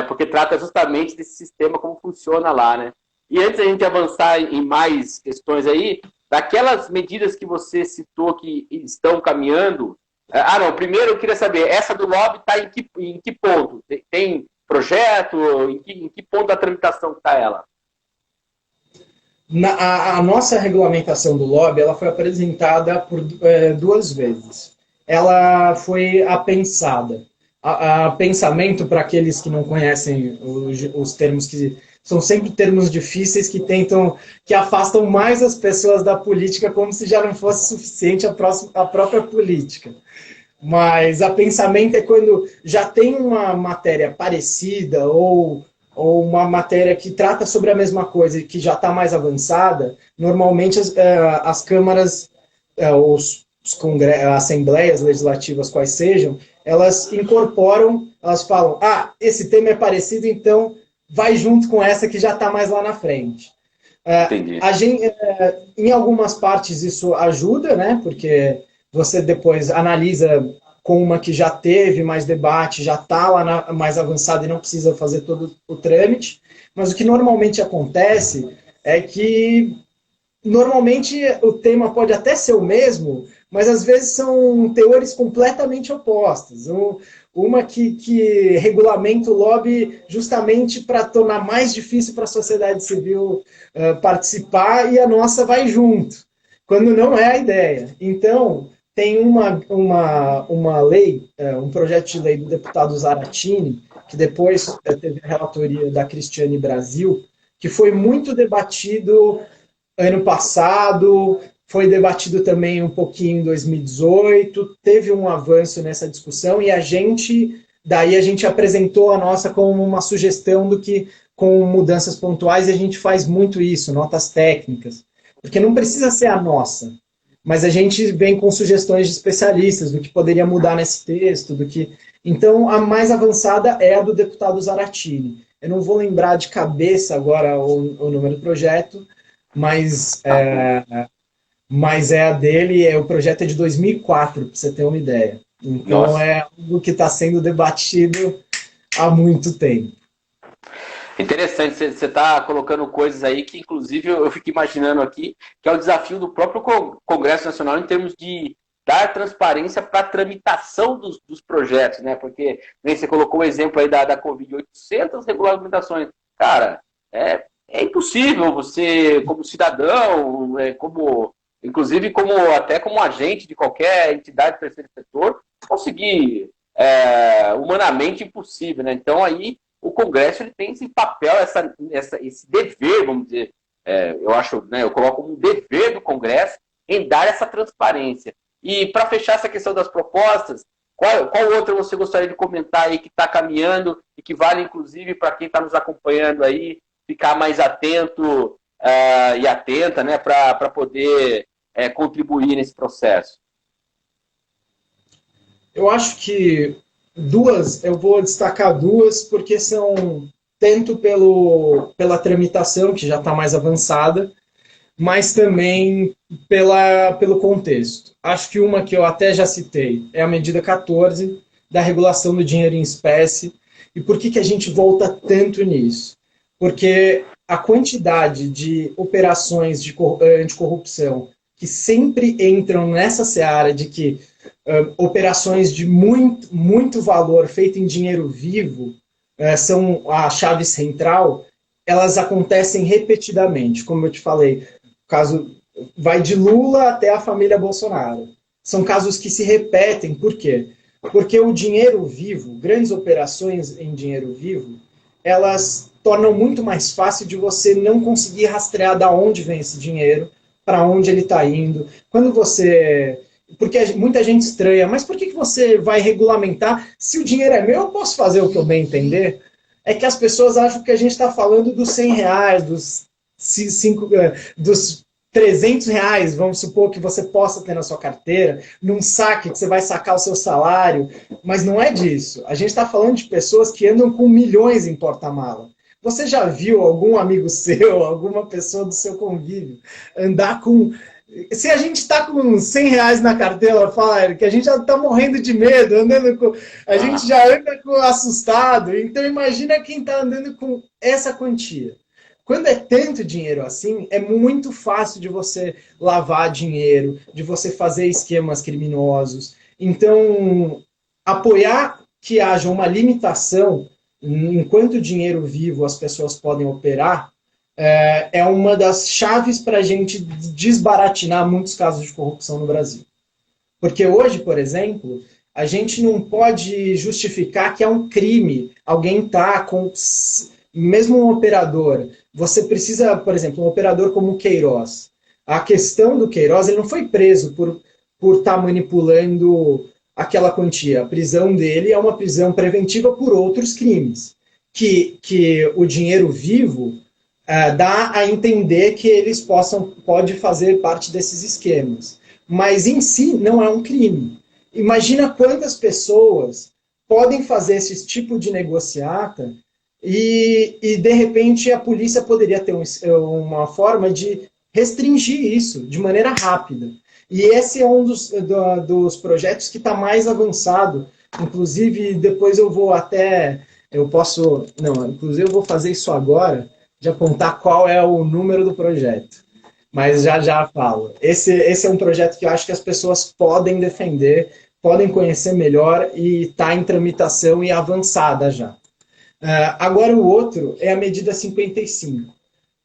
porque trata justamente desse sistema, como funciona lá, né? E antes da gente avançar em mais questões aí, daquelas medidas que você citou que estão caminhando... primeiro eu queria saber, essa do lobby está em que ponto? Tem projeto? Em que ponto da tramitação está ela? A nossa regulamentação do lobby ela foi apresentada por 2 vezes. Ela foi apensada. A pensamento, para aqueles que não conhecem os termos que são sempre termos difíceis que afastam mais as pessoas da política, como se já não fosse suficiente a própria política. Mas a pensamento é quando já tem uma matéria parecida ou uma matéria que trata sobre a mesma coisa e que já está mais avançada, normalmente as câmaras, assembleias legislativas, quais sejam, elas incorporam, elas falam, esse tema é parecido, então vai junto com essa que já está mais lá na frente. Entendi. Em algumas partes isso ajuda, né? Porque você depois analisa com uma que já teve mais debate, já está lá mais avançada e não precisa fazer todo o trâmite. Mas o que normalmente acontece é que normalmente o tema pode até ser o mesmo, mas às vezes são teores completamente opostos. Uma que regulamenta o lobby justamente para tornar mais difícil para a sociedade civil participar, e a nossa vai junto, quando não é a ideia. Então, tem uma lei, um projeto de lei do deputado Zaratini, que depois teve a relatoria da Cristiane Brasil, que foi muito debatido ano passado, foi debatido também um pouquinho em 2018, teve um avanço nessa discussão e daí a gente apresentou a nossa como uma sugestão do que com mudanças pontuais, e a gente faz muito isso, notas técnicas, porque não precisa ser a nossa, mas a gente vem com sugestões de especialistas do que poderia mudar nesse texto, do que... Então, a mais avançada é a do deputado Zaratini. Eu não vou lembrar de cabeça agora o número do projeto, mas é a dele, o projeto é de 2004, para você ter uma ideia. Então, nossa, é algo que está sendo debatido há muito tempo. Interessante, você está colocando coisas aí que, inclusive, eu fico imaginando aqui, que é o desafio do próprio Congresso Nacional em termos de dar transparência para a tramitação dos projetos, né? Porque nem você colocou o exemplo aí da Covid, 800 regulamentações. Cara, é impossível você, como cidadão, inclusive até como agente de qualquer entidade do terceiro setor, conseguir humanamente impossível, né? Então aí o Congresso ele tem esse papel, esse dever, vamos dizer, eu acho, né, eu coloco como um dever do Congresso em dar essa transparência. E para fechar essa questão das propostas, qual outra você gostaria de comentar aí que está caminhando e que vale, inclusive, para quem está nos acompanhando aí, ficar mais atento e atenta, né, para poder contribuir nesse processo? Eu acho que eu vou destacar duas, porque são tanto pela tramitação, que já está mais avançada, mas também pelo contexto. Acho que uma que eu até já citei é a medida 14, da regulação do dinheiro em espécie. E por que a gente volta tanto nisso? Porque a quantidade de operações de anticorrupção que sempre entram nessa seara de que operações de muito valor feito em dinheiro vivo são a chave central, elas acontecem repetidamente. Como eu te falei, o caso vai de Lula até a família Bolsonaro. São casos que se repetem. Por quê? Porque o dinheiro vivo, grandes operações em dinheiro vivo, elas tornam muito mais fácil de você não conseguir rastrear de onde vem esse dinheiro, para onde ele está indo. Quando você... Porque muita gente estranha, mas por que você vai regulamentar? Se o dinheiro é meu, eu posso fazer o que eu bem entender? É que as pessoas acham que a gente está falando dos R$100, dos R$300, vamos supor que você possa ter na sua carteira, num saque que você vai sacar o seu salário, mas não é disso. A gente está falando de pessoas que andam com milhões em porta-mala. Você já viu algum amigo seu, alguma pessoa do seu convívio, andar com... Se a gente está com R$100 na carteira, fala que a gente já está morrendo de medo, a gente já anda assustado. Então imagina quem está andando com essa quantia. Quando é tanto dinheiro assim, é muito fácil de você lavar dinheiro, de você fazer esquemas criminosos. Então, apoiar que haja uma limitação enquanto dinheiro vivo as pessoas podem operar, é uma das chaves para a gente desbaratinar muitos casos de corrupção no Brasil. Porque hoje, por exemplo, a gente não pode justificar que é um crime alguém tá com... Mesmo um operador, você precisa, por exemplo, um operador como o Queiroz. A questão do Queiroz, ele não foi preso por estar manipulando aquela quantia. A prisão dele é uma prisão preventiva por outros crimes. Que o dinheiro vivo dá a entender que eles pode fazer parte desses esquemas. Mas em si não é um crime. Imagina quantas pessoas podem fazer esse tipo de negociata e de repente a polícia poderia ter uma forma de restringir isso de maneira rápida. E esse é um dos projetos que está mais avançado. Inclusive, depois eu vou inclusive eu vou fazer isso agora, de apontar qual é o número do projeto. mas já falo. Esse é um projeto que eu acho que as pessoas podem defender, podem conhecer melhor e está em tramitação e avançada já. Agora o outro é a medida 55,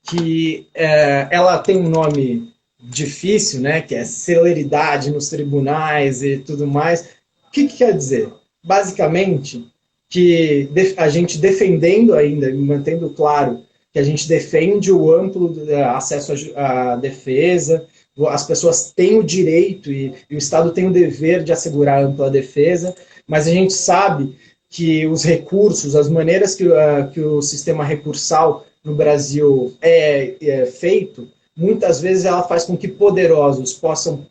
que ela tem um nome difícil, né, que é celeridade nos tribunais e tudo mais. O que quer dizer? Basicamente, que a gente defendendo ainda, mantendo claro que a gente defende o amplo acesso à defesa, as pessoas têm o direito e o Estado tem o dever de assegurar a ampla defesa, mas a gente sabe que os recursos, as maneiras que o sistema recursal no Brasil é feito, muitas vezes ela faz com que poderosos possam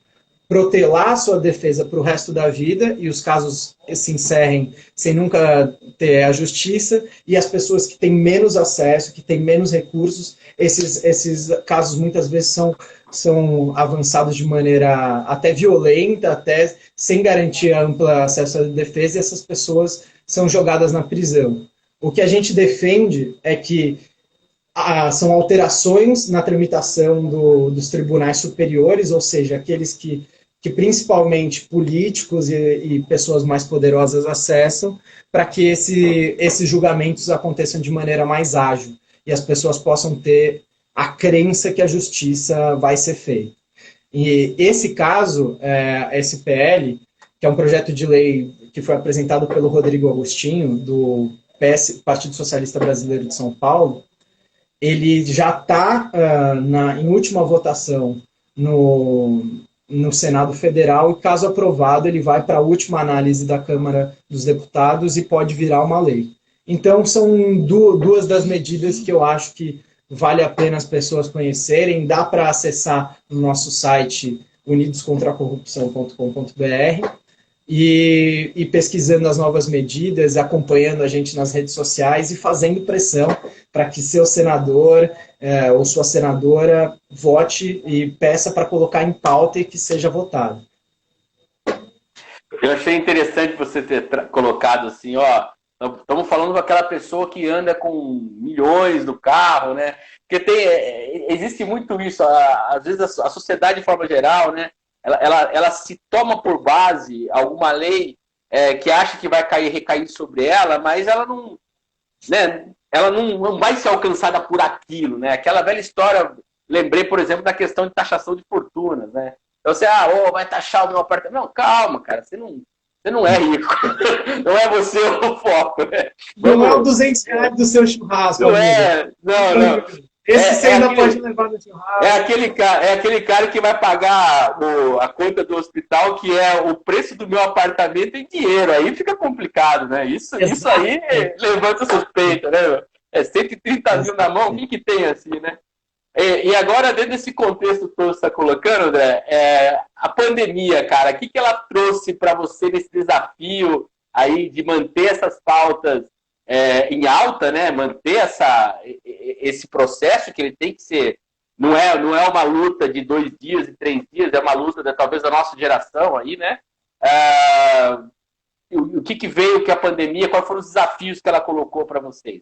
protelar sua defesa para o resto da vida e os casos se encerrem sem nunca ter a justiça, e as pessoas que têm menos acesso, que têm menos recursos, esses casos muitas vezes são avançados de maneira até violenta, até sem garantir amplo acesso à defesa, e essas pessoas são jogadas na prisão. O que a gente defende é que são alterações na tramitação dos tribunais superiores, ou seja, aqueles que principalmente políticos e pessoas mais poderosas acessam, para que esses julgamentos aconteçam de maneira mais ágil e as pessoas possam ter a crença que a justiça vai ser feita. E esse caso, esse PL, que é um projeto de lei que foi apresentado pelo Rodrigo Agostinho, do Partido Socialista Brasileiro de São Paulo, ele já está em última votação no Senado Federal, e caso aprovado, ele vai para a última análise da Câmara dos Deputados e pode virar uma lei. Então, são duas das medidas que eu acho que vale a pena as pessoas conhecerem. Dá para acessar no nosso site unidoscontracorrupção.com.br e pesquisando as novas medidas, acompanhando a gente nas redes sociais e fazendo pressão para que seu senador ou sua senadora vote e peça para colocar em pauta e que seja votado. Eu achei interessante você ter colocado assim, estamos falando daquela pessoa que anda com milhões no carro, né? Porque existe muito isso, às vezes a sociedade de forma geral, né? Ela se toma por base alguma lei que acha que vai recair sobre ela, mas ela não, né, ela não vai ser alcançada por aquilo, né? Aquela velha história, lembrei, por exemplo, da questão de taxação de fortunas, né? Então você, vai taxar o meu apartamento. Não, calma, cara, você não é rico. Não é você o foco, né? Não é o R$200 do seu churrasco, não amigo. Não. Esse você ainda pode levar no churrasco. É aquele cara que vai pagar a conta do hospital, que é o preço do meu apartamento em dinheiro. Aí fica complicado, né? Isso aí levanta suspeita, né? 130 mil na mão, o que tem assim, né? E agora, dentro desse contexto todo que você está colocando, André, a pandemia, cara, o que ela trouxe para você nesse desafio aí de manter essas pautas em alta, né? Manter esse processo que ele tem que ser, não é uma luta de 2 dias e 3 dias, é uma luta talvez da nossa geração aí, né? O que veio que a pandemia, quais foram os desafios que ela colocou para vocês?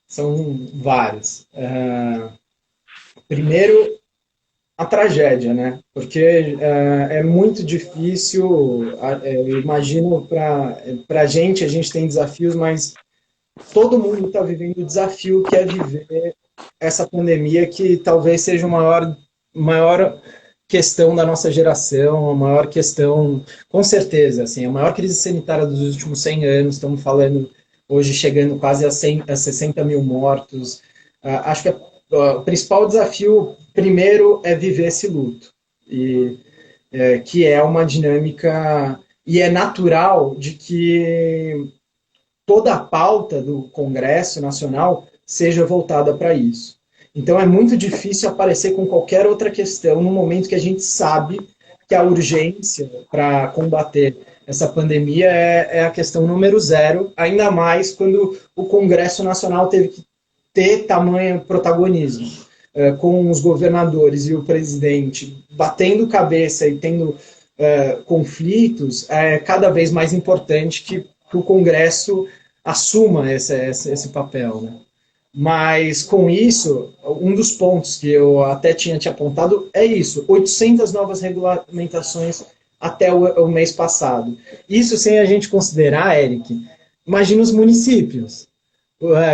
São vários. Primeiro, a tragédia, né? Porque é muito difícil, eu imagino, para a gente tem desafios, mas todo mundo está vivendo o desafio que é viver essa pandemia, que talvez seja a maior questão da nossa geração, a maior questão, com certeza, assim, a maior crise sanitária dos últimos 100 anos, estamos falando hoje chegando quase a 60 mil mortos. Acho que o principal desafio, primeiro, é viver esse luto, que é uma dinâmica, e é natural de que toda a pauta do Congresso Nacional seja voltada para isso. Então é muito difícil aparecer com qualquer outra questão no momento que a gente sabe que a urgência para combater essa pandemia é a questão número 0, ainda mais quando o Congresso Nacional teve que ter tamanho protagonismo, com os governadores e o presidente batendo cabeça e tendo conflitos. É cada vez mais importante que o Congresso assuma esse papel, né? Mas, com isso, um dos pontos que eu até tinha te apontado é isso, 800 novas regulamentações até o mês passado. Isso sem a gente considerar, Eric, imagina os municípios.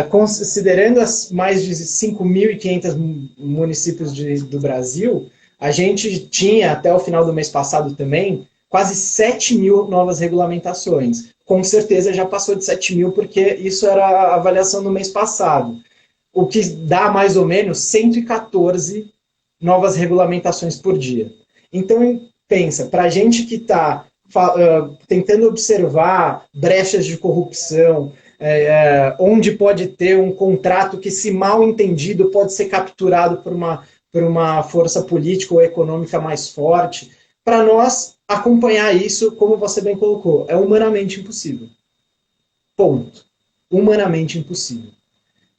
Considerando as mais de 5.500 municípios do Brasil, a gente tinha, até o final do mês passado também, quase 7.000 novas regulamentações. Com certeza já passou de 7.000, porque isso era a avaliação do mês passado. O que dá mais ou menos 114 novas regulamentações por dia. Então, pensa, para a gente que está tentando observar brechas de corrupção, onde pode ter um contrato que, se mal entendido, pode ser capturado por uma força política ou econômica mais forte, para nós acompanhar isso, como você bem colocou, é humanamente impossível. Ponto. Humanamente impossível.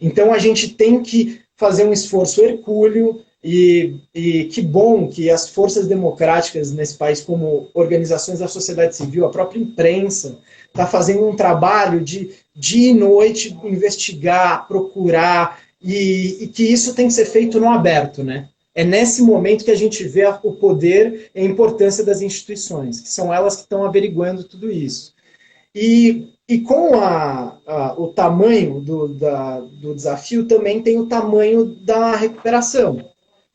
Então a gente tem que fazer um esforço hercúleo e que bom que as forças democráticas nesse país, como organizações da sociedade civil, a própria imprensa, está fazendo um trabalho de dia e noite investigar, procurar, e que isso tem que ser feito no aberto, né? É nesse momento que a gente vê o poder e a importância das instituições, que são elas que estão averiguando tudo isso. E com o tamanho do desafio, também tem o tamanho da recuperação.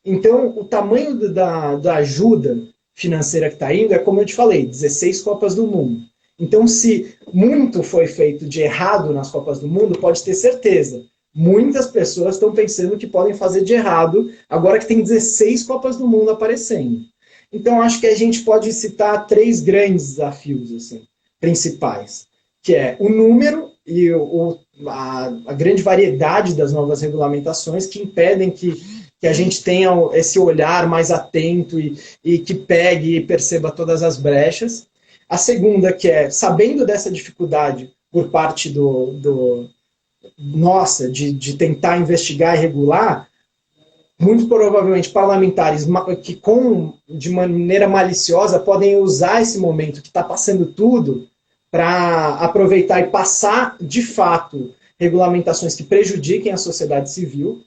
Então, o tamanho da ajuda financeira que está indo é, como eu te falei, 16 Copas do Mundo. Então, se muito foi feito de errado nas Copas do Mundo, pode ter certeza, muitas pessoas estão pensando que podem fazer de errado agora que tem 16 Copas do Mundo aparecendo. Então, acho que a gente pode citar 3 grandes desafios assim, principais, que é o número e a grande variedade das novas regulamentações que impedem que a gente tenha esse olhar mais atento e que pegue e perceba todas as brechas. A segunda, que é, sabendo dessa dificuldade por parte nossa, de tentar investigar e regular, muito provavelmente parlamentares que de maneira maliciosa podem usar esse momento que está passando tudo para aproveitar e passar, de fato, regulamentações que prejudiquem a sociedade civil,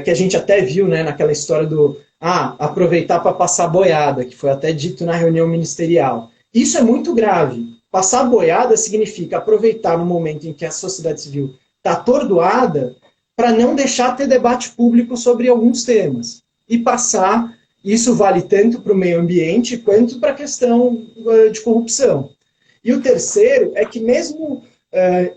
que a gente até viu, né, naquela história do aproveitar para passar boiada, que foi até dito na reunião ministerial. Isso é muito grave. Passar boiada significa aproveitar no momento em que a sociedade civil está atordoada para não deixar ter debate público sobre alguns temas. E passar, isso vale tanto para o meio ambiente quanto para a questão de corrupção. E o terceiro é que mesmo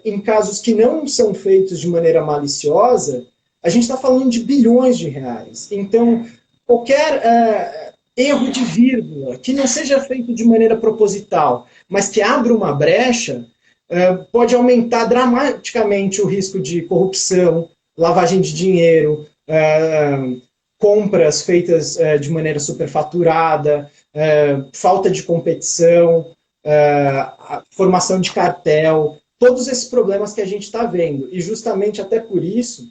em casos que não são feitos de maneira maliciosa, a gente está falando de bilhões de reais. Então, qualquer erro de vírgula que não seja feito de maneira proposital, mas que abra uma brecha, pode aumentar dramaticamente o risco de corrupção, lavagem de dinheiro, compras feitas de maneira superfaturada, falta de competição, formação de cartel, todos esses problemas que a gente está vendo. E justamente até por isso,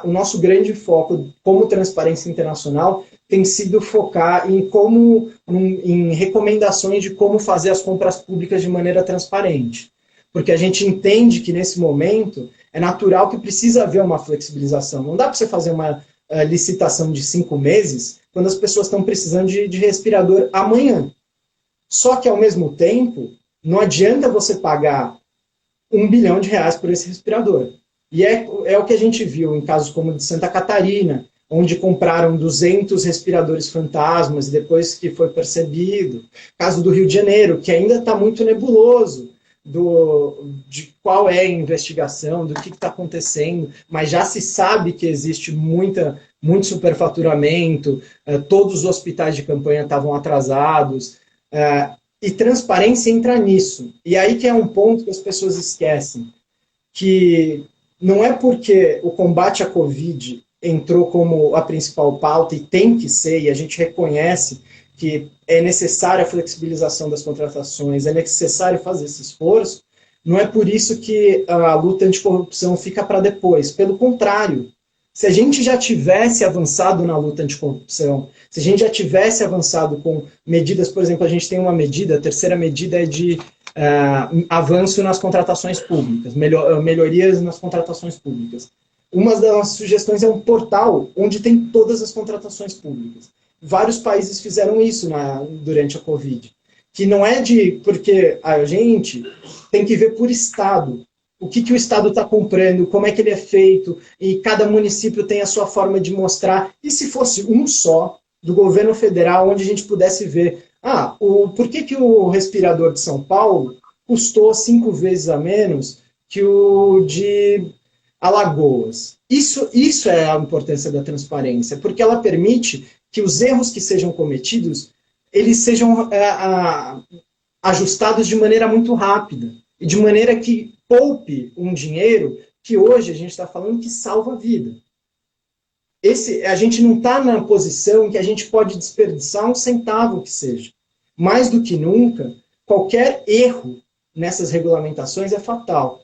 o nosso grande foco como Transparência Internacional tem sido focar em recomendações de como fazer as compras públicas de maneira transparente. Porque a gente entende que, nesse momento, é natural que precisa haver uma flexibilização. Não dá para você fazer uma licitação de 5 meses quando as pessoas estão precisando de respirador amanhã. Só que, ao mesmo tempo, não adianta você pagar R$1 bilhão por esse respirador. E é o que a gente viu em casos como o de Santa Catarina, onde compraram 200 respiradores fantasmas depois que foi percebido. Caso do Rio de Janeiro, que ainda está muito nebuloso de qual é a investigação, do que está acontecendo, mas já se sabe que existe muito superfaturamento, todos os hospitais de campanha estavam atrasados, e transparência entra nisso. E aí que é um ponto que as pessoas esquecem, que não é porque o combate à Covid entrou como a principal pauta, e tem que ser, e a gente reconhece que é necessária a flexibilização das contratações, é necessário fazer esse esforço, não é por isso que a luta anticorrupção fica para depois. Pelo contrário, se a gente já tivesse avançado na luta anticorrupção, se a gente já tivesse avançado com medidas, por exemplo, a gente tem uma medida, a terceira medida é de avanço nas contratações públicas, melhorias nas contratações públicas. Uma das nossas sugestões é um portal onde tem todas as contratações públicas. Vários países fizeram isso durante a Covid. Que não é porque a gente tem que ver por estado. O que o estado está comprando, como é que ele é feito, e cada município tem a sua forma de mostrar. E se fosse um só, do governo federal, onde a gente pudesse ver, por que o respirador de São Paulo custou 5 vezes a menos que o de Alagoas? Isso é a importância da transparência, porque ela permite que os erros que sejam cometidos, eles sejam ajustados de maneira muito rápida, e de maneira que poupe um dinheiro que hoje a gente está falando que salva a vida. A gente não está na posição que a gente pode desperdiçar um centavo que seja. Mais do que nunca, qualquer erro nessas regulamentações é fatal.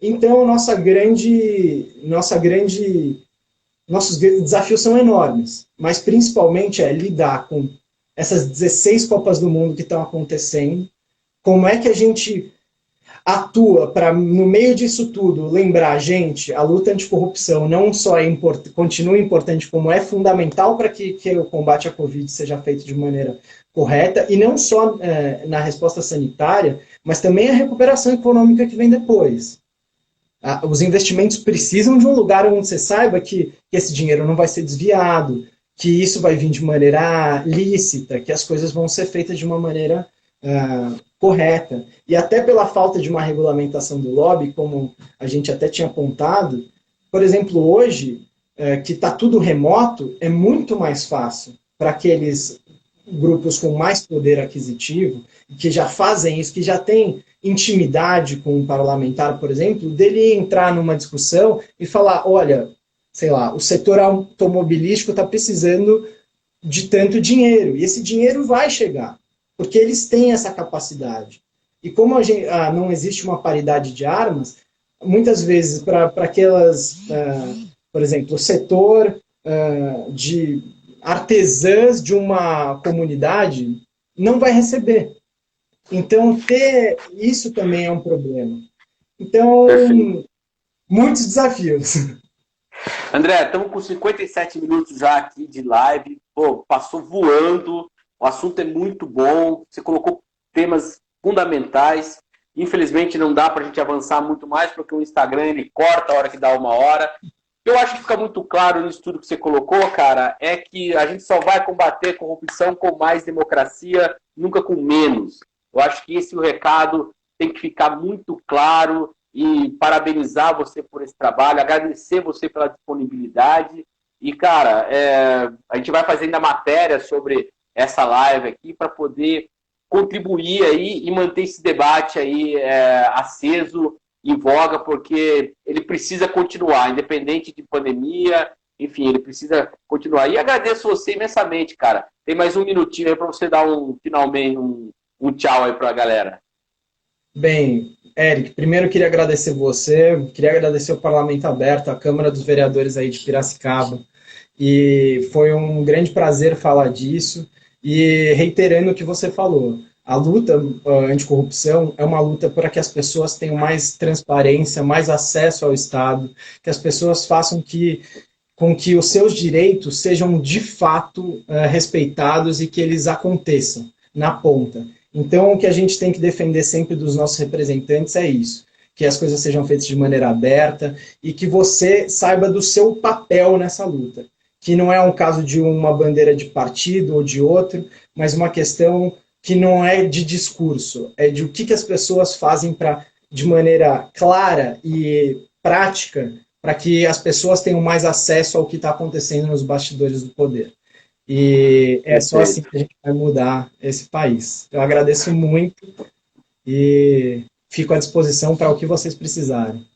Então, nossos desafios são enormes, mas principalmente é lidar com essas 16 Copas do Mundo que estão acontecendo, como é que a gente atua para, no meio disso tudo, lembrar a gente, a luta anticorrupção não só continua importante, como é fundamental para que o combate à Covid seja feito de maneira correta, e não só na resposta sanitária, mas também a recuperação econômica que vem depois. Os investimentos precisam de um lugar onde você saiba que esse dinheiro não vai ser desviado, que isso vai vir de maneira lícita, que as coisas vão ser feitas de uma maneira correta. E até pela falta de uma regulamentação do lobby, como a gente até tinha apontado, por exemplo, hoje, que está tudo remoto, é muito mais fácil para aqueles grupos com mais poder aquisitivo, que já fazem isso, que já têm intimidade com um parlamentar, por exemplo, dele entrar numa discussão e falar, olha, sei lá, o setor automobilístico está precisando de tanto dinheiro, e esse dinheiro vai chegar, porque eles têm essa capacidade. E como não existe uma paridade de armas, muitas vezes, para aquelas, por exemplo, o setor de artesãs de uma comunidade não vai receber. Então, ter isso também é um problema. Então, muitos desafios. André, estamos com 57 minutos já aqui de live. Pô, passou voando. O assunto é muito bom. Você colocou temas fundamentais. Infelizmente, não dá para a gente avançar muito mais, porque o Instagram ele corta a hora que dá 1 hora. Eu acho que fica muito claro nisso tudo que você colocou, cara, é que a gente só vai combater a corrupção com mais democracia, nunca com menos. Eu acho que esse é o recado, tem que ficar muito claro, e parabenizar você por esse trabalho, agradecer você pela disponibilidade. E, cara, a gente vai fazer ainda matéria sobre essa live aqui para poder contribuir aí e manter esse debate aí aceso, em voga, porque ele precisa continuar, independente de pandemia, enfim, ele precisa continuar. E agradeço você imensamente, cara. Tem mais um minutinho aí para você dar finalmente um tchau aí para a galera. Bem, Eric, primeiro eu queria agradecer você, queria agradecer o Parlamento Aberto, a Câmara dos Vereadores aí de Piracicaba, e foi um grande prazer falar disso, e reiterando o que você falou, a luta anticorrupção é uma luta para que as pessoas tenham mais transparência, mais acesso ao Estado, que as pessoas façam com que os seus direitos sejam de fato respeitados e que eles aconteçam na ponta. Então, o que a gente tem que defender sempre dos nossos representantes é isso, que as coisas sejam feitas de maneira aberta e que você saiba do seu papel nessa luta, que não é um caso de uma bandeira de partido ou de outro, mas uma questão que não é de discurso, é de o que as pessoas fazem de maneira clara e prática para que as pessoas tenham mais acesso ao que está acontecendo nos bastidores do poder. E é só assim que a gente vai mudar esse país. Eu agradeço muito e fico à disposição para o que vocês precisarem.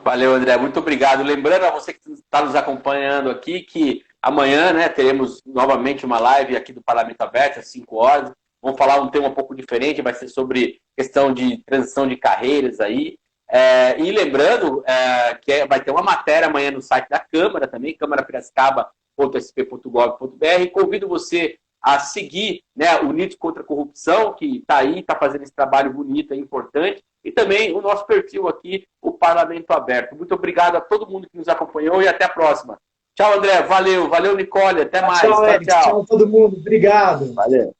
Valeu, André. Muito obrigado. Lembrando a você que está nos acompanhando aqui que amanhã, né, teremos novamente uma live aqui do Parlamento Aberto, às 5 horas. Vamos falar um tema um pouco diferente, vai ser sobre questão de transição de carreiras aí. E lembrando que vai ter uma matéria amanhã no site da Câmara também, câmarapiracicaba.sp.gov.br. Convido você a seguir, né, Unidos contra a Corrupção, que está aí, está fazendo esse trabalho bonito e importante, e também o nosso perfil aqui, o Parlamento Aberto. Muito obrigado a todo mundo que nos acompanhou e até a próxima. Tchau, André. Valeu, Nicole. Até mais. Tchau, Eric. Tchau, todo mundo. Obrigado. Valeu.